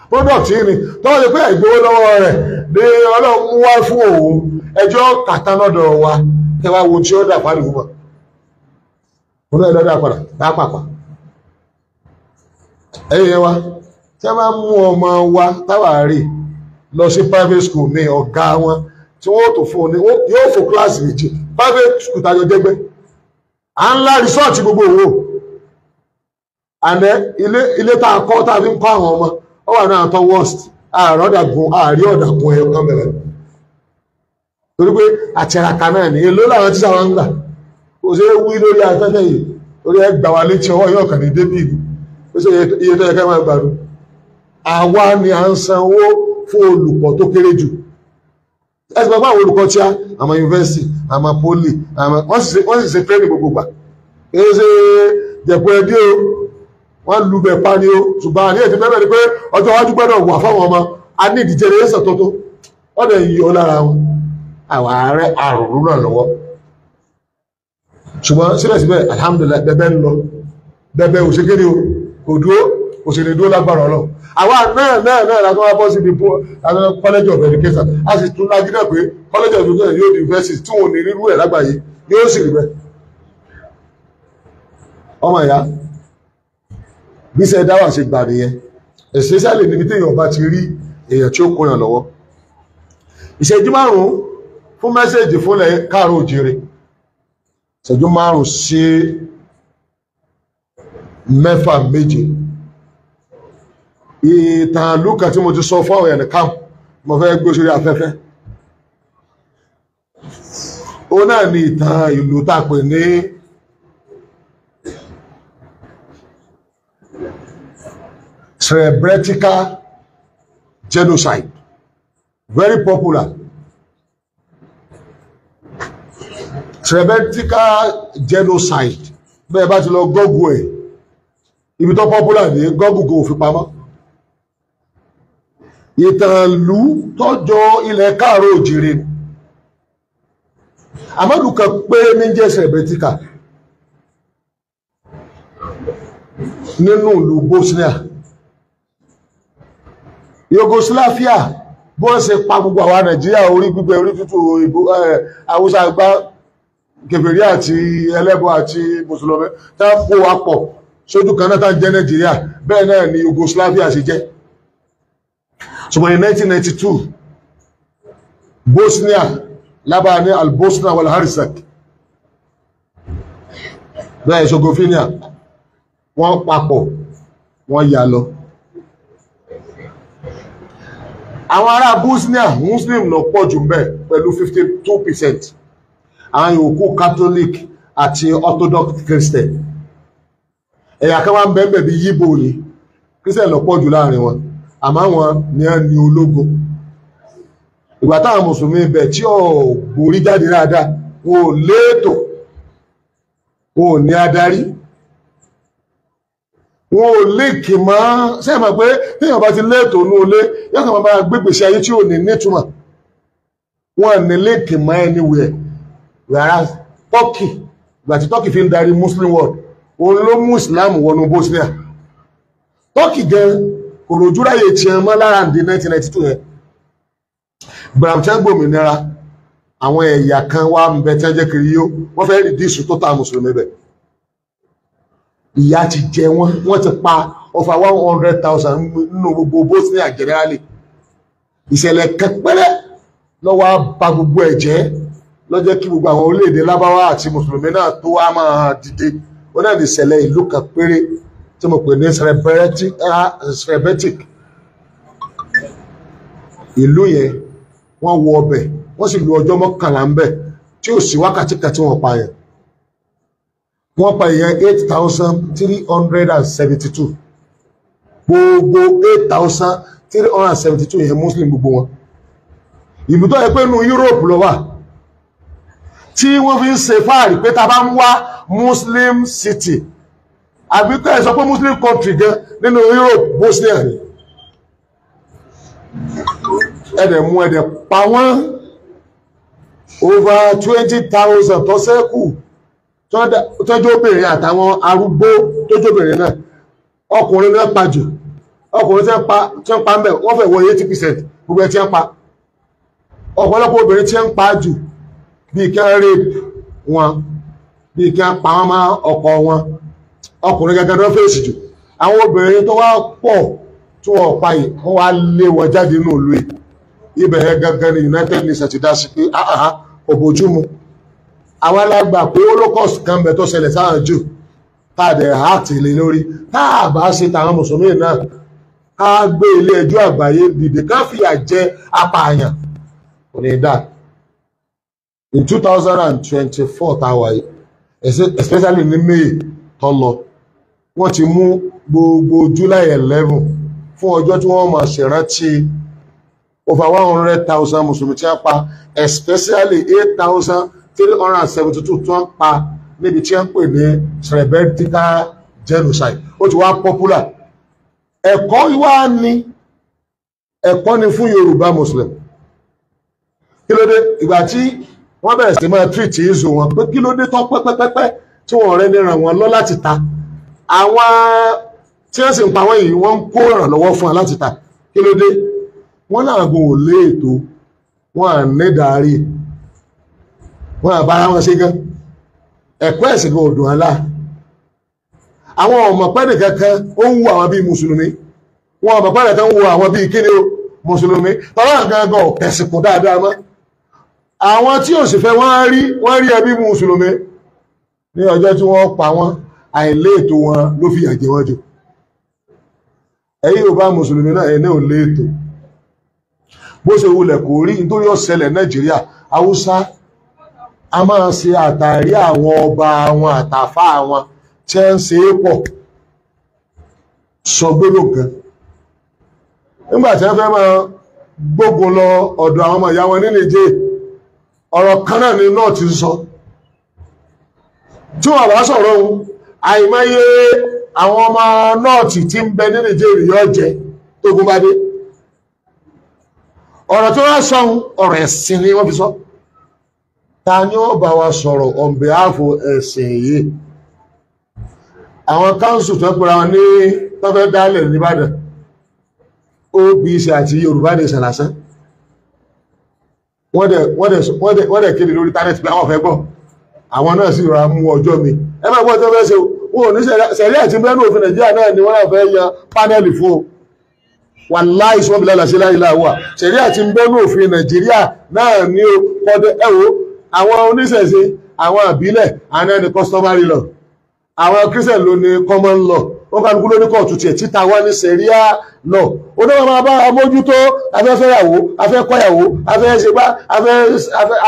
product yìí ni tọ́wọ́ ṣe pé àìgbówó lọ́wọ́ rẹ̀ ní ọlọ́run mú wá fún òun ẹjọ́ kàtà lọ́dọ̀ wa kẹwà wo tí ó dà fáàlì fún wa mo ní ẹlọ́dọ̀ padà pápápá ẹ̀yìn yẹn wa tí a bá mú ọmọ wa táwàárì lọ sí private school ní ọ̀gá wọn tí wọ́n tó fún ní yóò fò kíláàsì méjì private school tàjọ jẹ́gbẹ́ à ń lá resort gbogbo owó àndẹ́ ilé tá a kọ́ tá a fi ń kọ́ àwọn ọmọ ó wà náà tó worst ààrí ọ̀dàgùn ẹ̀yọ kan bẹ̀rẹ̀ torí pé àtẹ̀ràkà náà ní èlò láwọn tí sáwọn ń gbà kò sí wí lórí afẹ́fẹ́ yìí lórí ẹgbà wa létí ọwọ́ yóò kàn ní débì ó sì iye tó yẹ ká máa gbàdú àwa ni à ń sanwó fún olùkọ́ tó kéré jù ẹsẹ̀ bàbá àwọn olùkọ́ tí a àmọ́ yunifásitì àmọ́ poli wọ́n sì ṣe training gbogbo gbà èyí ṣe jẹ̀pọ̀ ẹdí o wọ́n lu bẹ̀ pa ni o ṣùgbọ́n àní ètò bẹ́ẹ̀ ni pé ọjọ́ iwájú gbọ́dọ̀ wà fáwọn ọmọ a ní ìdíje rẹ̀ sọ̀ tótó wọ́n dẹ̀ yí ọ lára wọn àwọn ààrẹ àrùn náà lọ́wọ́ ṣùgbọ́n síbẹ̀síbẹ̀ alhamdulillah bẹ́bẹ́ ń lọ bẹ́bẹ́ òṣèkéde o kò dúró òṣèlè dúró lágbára ọlọ́run àwa náà látọ́ wá bọ́ sí ibi college of education a sì tún lájú náà pé college of education yóò di university tí wọn ò ní rírú ẹ̀ lágbàáyé yóò sì rí bẹ́ẹ̀ ọmọ ìyá bí sẹ́ dáwà ṣe gbà nìyẹn especially níbi tí èèyàn bá ti rí èèyàn tí ó kóyàn lọ́wọ́ ìṣẹ́jú 5 fún mẹ́sẹ̀jì fúnlẹ̀ káàrọ̀ òjìrè ìṣẹ́jú 5 sí 6 ìtàn lúkà tí mo ti sọ fún àwọn èèyàn camp mo fẹ́ gbé sórí afẹ́fẹ́ ó náà ni ìtàn ìlú tàpẹ̀ ní Srebrenica genocide very popular Srebrenica genocide bẹ́ẹ̀ bá ti lọ gọ́gù ẹ̀ ibi tó popular ní gọ́gù kò fi pamọ́ ìtànlú tọ́jọ́ ilẹ̀ káàrọ̀ òjìrè àmọ́dùkà pé ní jẹ́ Srebrenica nínú ìlú Bosnia Yugoslavia bó ń ṣe pa gbogbo àwọn Nàìjíríà orí gbígbẹ orí tútù ìbò Haúsá gbá kèfèrí àti ẹlẹ́bọ àti mùsùlùmí tá ń kó wa pọ̀ sójú kan náà tá ń jẹ́ Nàìjíríà bẹ́ẹ̀ náà ni Yugoslavia ṣe jẹ́ ṣùgbọ́n ní 1992 Bosnia lábàá ní Albosnia wal Herzegovina bẹ́ẹ̀ Herzegovina wọ́n papọ̀ wọ́n yà lọ àwọn ará Bosnia Muslim lọ pọ̀ jù mbẹ̀ pẹ̀lú 52%. Àwọn yòókù Catholic àti Orthodox Christian. Ẹ̀yà kan wá ń bẹ́ẹ̀ bí Yíbò ni Christian lọ pọ̀ jù láàrin wọn. Àmọ́ wọn ni a ní ológun. ìgbà táwọn mùsùlùmí ibẹ̀ tí ò gborí jáde dáadáa wọn ò léètò wọn ò ní adarí wọn ò léèkì mọ́ sẹ́yìn mọ̀ pé téèyàn bá ti léètò ní olé yóò kàn máa gbégbèsè ayé tí ò ní nítumọ̀ wọn ní léèkì mọ́ anywhere whereas Turkey ìgbà tí Turkey fi ń darí Muslim world òun ló mú Islam wọnú Bosnia Turkey gan kò rojú ráyè tiẹ̀ mọ́ lára ǹdí 1992 yẹn gbàràmtẹ́ gbòmìnira àwọn ẹ̀yà kan wá ń bẹ tí wọ́n jẹ́ kiri yó wọ́n fẹ́ rìdíìsù tó ta mùsùlùmí bẹ̀ ìyà ti jẹ wọ́n ti pa over 100,000 nínú gbogbo Bosnia generally ìṣẹ̀lẹ̀ kẹpẹ́rẹ́ lọ́wọ́ bá gbogbo ẹ̀ jẹ́ lọ́jọ́ kí gbogbo àwọn orílẹ̀-èdè lábáwá àti mùsùlùmí náà tó wá máa dìde ó náà ní ìṣẹ̀lẹ̀ ìlú kan péré tí mo pè ní Srebrenik ìlú yẹn wọ́n wọ ọbẹ̀ wọ́n sì lu ọjọ́ mọ́kànlá ń bẹ̀ tí ó sì wákàtí kan tí wọ́n pa yẹn wọ́n pa èèyàn 8,372 gbogbo 8,372 yẹn Muslim gbogbo wọn ìlú tó yẹ pé nínú Europe ló wà tí wọ́n fi ń ṣe fáàrí pé ta bá ń wá Muslim city àbí tẹ́ ẹ sọ pé Muslim country gan nínú Europe Bosnia ni ẹ̀dẹ̀ mú ẹ̀dẹ̀ pa wọ́n over 20,000 tó ṣẹ́kù tọ́jú obìnrin àtàwọn arúgbó tójú obìnrin náà ọkùnrin náà pa jù ọkùnrin tí ń pa ń bẹ̀ wọ́n fẹ́ wọ 80% gbogbo ẹ̀ tí ń pa ọ̀pọ̀lọpọ̀ obìnrin tí ń pa jù bí kí wọ́n rape wọn bí kí wọ́n pa wọ́n mọ́ ọkọ wọn ọkùnrin gẹ́gẹ́ ló fèsì jù àwọn obìnrin tó wá pọ̀ tí wọ́n pa yìí wọ́n wá lé wọn jáde nínú ìlú yìí ibẹ̀ yẹn gẹ́gẹ́ ní United Nations ti dá sí pé kò bójúmu àwọn alágbà pé holocaust kan bẹ tó ṣẹlẹ̀ sáwọn jù táàdẹ̀ àti ilé lórí táà bá ṣe tàwọn mùsùlùmí náà ká gbé ilé ẹjọ́ àgbáyé dìde ká fìyà jẹ apààyàn kò ní dá in 2024 táwa yìí especially ní May tó lọ wọ́n ti mú gbogbo July 11 fún ọjọ́ tí wọ́n máa ṣèrántí over 100,000 mùsùlùmí tí wọ́n pa especially 8,372 tí wọ́n pa níbi tí wọ́n pè ní Srebrenica genocide ó ti wá popular ẹ̀kọ́ wá ní ẹ̀kọ́ ni fún Yorùbá Muslim kí ló dé ìgbà tí wọ́n bẹ̀rẹ̀ sí máa treat ìzò wọn pé kí ló dé tán pẹ́pẹ́pẹ́ tí wọ́n rẹ́ ní ràn wọ́n lọ láti ta àwọn tí wọ́n sì ń pa wọ́n yìí wọ́n ń kó ìrànlọ́wọ́ fún wọn láti ta kí ló dé wọ́n láàgùn ò lé ètò wọ́n à ní darí wọ́n àbára wọn sí gan ẹ̀kọ́ ẹ̀sìn gan òdùn alá àwọn ọmọ pẹ́ẹ́nì kankan ó ń wo àwọn bíi mùsùlùmí wọn ọmọ pẹ́ẹ́nì kan ń wo àwọn bíi kíni o mùsùlùmí tọ́lá gangan kẹsìkò dáadáa mọ́ àwọn tí ò sì fẹ́ wọ́n rí ẹbí mùsùlùmí ní ọjọ́ tí wọ́n pa wọ́n àìlé ètò wọn ló fi àjẹ wọn jù ẹ̀yin ò bá mùsùlùmí náà ẹ̀ ní ò lé ètò bó ṣe wulẹ̀ kò rí nítorí ó ṣẹlẹ̀ Nàìjíríà Haúsá a máa ṣe àtàrí àwọn ọba àwọn àtàfà àwọn tí ń ṣe é pọ̀ sọ gbólóhùn kan nígbà tí wọ́n fẹ́ máa gbógun lọ ọ̀dọ̀ àwọn ọmọ ìyá wọn ní Nìjẹ̀ ọ̀rọ̀ kan náà ni náà ti sọ tí wọ́n bá sọ̀rọ̀ ohun àìmọye àwọn ọmọ nọ́ọ̀tì tí ń bẹ ní Nìjẹ̀ yóò jẹ tógun bá dé ọ̀rọ̀ tí wọ́n sọ ọ̀rọ̀ ẹ̀sìn ni wọ́n fi sọ ta ni ó bá wa sọ̀rọ̀ on behalf ẹ̀sìn yìí àwọn káńsù tó pẹ̀lú àwọn ní tọ́fẹ́ dálẹ̀ nìbàdàn OBC àti Yorùbá Nation lásán wọ́n dẹ̀ kéde lórí tánẹ̀tì pé àwọn fẹ́ gbọ́ àwọn náà sì rọra mú ọjọ́ mi ẹ máa gbọ́ tó fẹ́ ṣe wọn ò ní sẹ̀rí àti bẹ́ẹ̀nù òfin Nàìjíríà náà ni wọ́n náà fẹ́ yan pánẹ́lì fún o wàláì sọ́bí lálàsí láìláwà sẹ̀rí àti bẹ́ẹ̀nù òfin Nàìjíríà náà ni ó kọ́dẹ̀ ẹ̀wọ̀ àwọn oníṣẹ̀ṣe àwọn àbílẹ̀ àwọn ẹni customary law àwọn Christian ló ní common law wọ́n kálukú ló ní kóòtù tiẹ̀ títa wá ní sẹ̀ríà law oníwọ̀n máa bá amójútó afẹ́fẹ́yàwó afẹ́kọ́yàwó afẹ́ṣegbá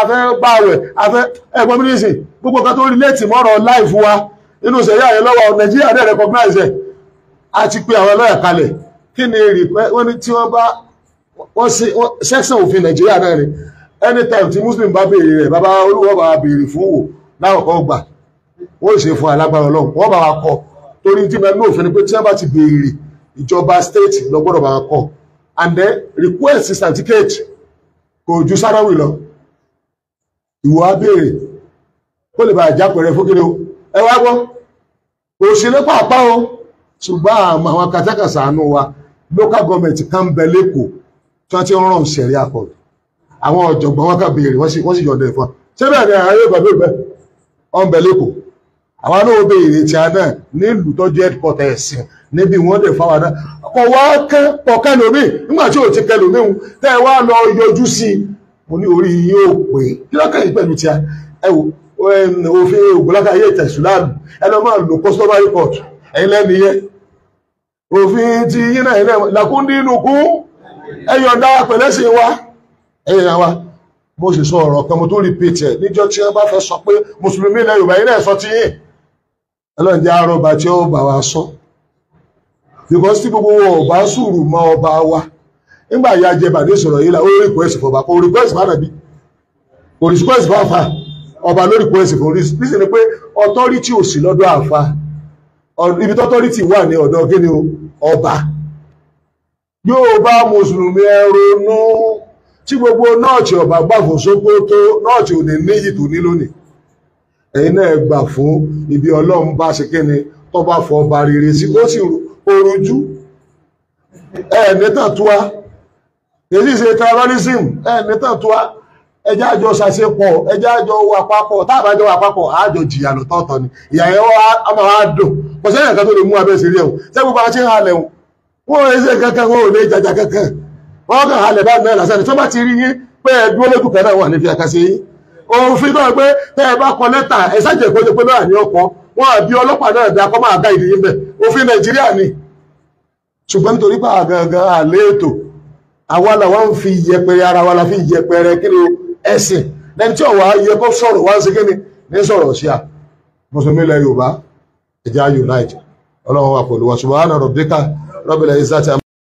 afẹ́gbàwẹ̀ ẹgbọ́n mínísì gbogbo kan tó rí létí mọ́rọ̀ láìfú wa inú sẹ̀ríà yẹn lọ́wọ́ Nàìjíríà dẹ̀ recognize ẹ̀ a ti pe àwọn lọ́yà kalẹ̀ kí ni rí pé wọ́n ní tí wọ́n bá wọ́n sí section òfin Nàìjíríà náà ni anytime tí Muslim bá béèrè rẹ̀ bàbá olúwọ́ bá béèrè fún wò láwọ̀kọ́ gbà wọ́n ṣe fún alágbára Ọlọ́run wọ́n bá wa kọ torí tí mẹ́rin òfin ni pé tí wọ́n bá ti béèrè ìjọba state lọ gbọ́dọ̀ bá wa kọ and then request certificate kò ju sáráwì lọ ìwọ á béèrè kó lè bá àjápẹ̀rẹ̀ fún kíni o ẹ wá gbọ́ kò sí ní pàápàá o ṣùgbọ́n àwọn kàtàkàsà àánú wa local government kan bẹ lẹ́kọ̀ọ́ tí wọ́n ti ń rán sẹ̀rí àkọ́dù àwọn ọ̀jọ̀gbọ́n wọn kà béèrè wọ́n sì yọ̀ǹda ẹ̀fọn ṣé bẹ́ẹ̀ ni ààrẹ ìgbàgbé ìgbẹ́ ọ̀n bẹ lẹ́kọ̀ọ́ àwọn náà béèrè tí a náà nílùú tọ́jú headquarter ẹ̀sìn níbi wọ́n dẹ̀ fáwọn náà kọ̀ wá kọ́ kẹ́lòmí nígbà tí ò ti kẹ́lòmí hun tẹ́ ẹ wá lọ yọjú sí i mo ní orí yóò pé kí lọ́kàn yìí pẹ̀lú tí a ẹ wò òfin ògbólákà ayé ìtẹ̀sùláàlù ẹ lọ máa lò customary court ẹ̀yin lẹ́nu yẹn òfin ti yín náà ilẹ̀ làkúndínlùkún ẹ̀yọ̀ǹda pẹ̀lẹ́sìn wa ẹ̀yìn wa mo sì sọ ọ̀rọ̀ kan mo tó repeat ẹ̀ níjọ́ tí wọ́n bá fẹ́ sọ pé mùsùlùmí ilẹ̀ Yorùbá yín náà sọ ti yín ẹlọ́njẹ́ arọ́ba tí ó bá wa sọ because tí gbogbo wọn ò bá sùúrù mọ́ ọba wa nígbà ìyá jẹba ní ìsọ̀rọ̀ yìí la ó request fọba kò request fún ànàbí kò request fún àfà ọba ló request fún reason ni pé authority ò sí lọ́dọ̀ àfà ibi tó authority wà ní ọ̀dọ̀ kíni ọba yóò bá mùsùlùmí ẹ ronú tí gbogbo nọ́ọ̀tì ọba gbà fún Sókótó nọ́ọ̀tì ò ní níyì tó ní lónìí ẹ̀yin náà gbà fún ibi Ọlọ́run bá ṣe kíni tó bá fọ ọba rere sí ó sì orojú nítàn tó wá èyí ṣe tribalism nítàn tó wá ẹjá àjọ ṣàṣepọ̀ ẹjá àjọ wà papọ̀ táàbájọ wà papọ̀ àjọ jìyà lọ́tọ̀ọ̀tọ̀ ni ìyà yẹn wọ́n máa dùn kò sẹ́yìn nǹkan tó lè mú abẹ́ sí rí ẹ̀hùn ṣé gbogbo àti ń halẹ̀ hùn wọ́n rẹ̀ ṣe kankan wọ́n ò lè jàjà kankan wọ́n kàn halẹ̀ bá mẹ́rin lásán tó bá ti rí yín pé ẹ̀dúró lójú kan náà wà ní fi ẹ̀ka sí yín òfin náà pé tẹ́ ẹ bá kọ lẹ́tà ẹ ṣàjẹ́ ìkọ́jọ́ pé náà ní ọkọ̀ wọn àbí ọlọ́pàá náà dá kọ́ máa dá ìdíyín bẹ̀ òfin Nàìjíríà ni ṣùgbọ́n nítorí pé àgangan àlẹ́ ètò àwa làwọn ń fi yẹpẹrẹ ara wa la fi yẹpẹrẹ kí ni ẹ̀sìn lẹ́ni tí ọ̀wá yẹ kó sọ̀rọ̀ wá ń ṣe kí ni ní sọ̀rọ̀ sí à mùsùlùmí ilẹ̀ Yorùbá ẹ̀já unite Ọlọ́run wà pẹ̀lú wa subhana rabbika rabbil izzati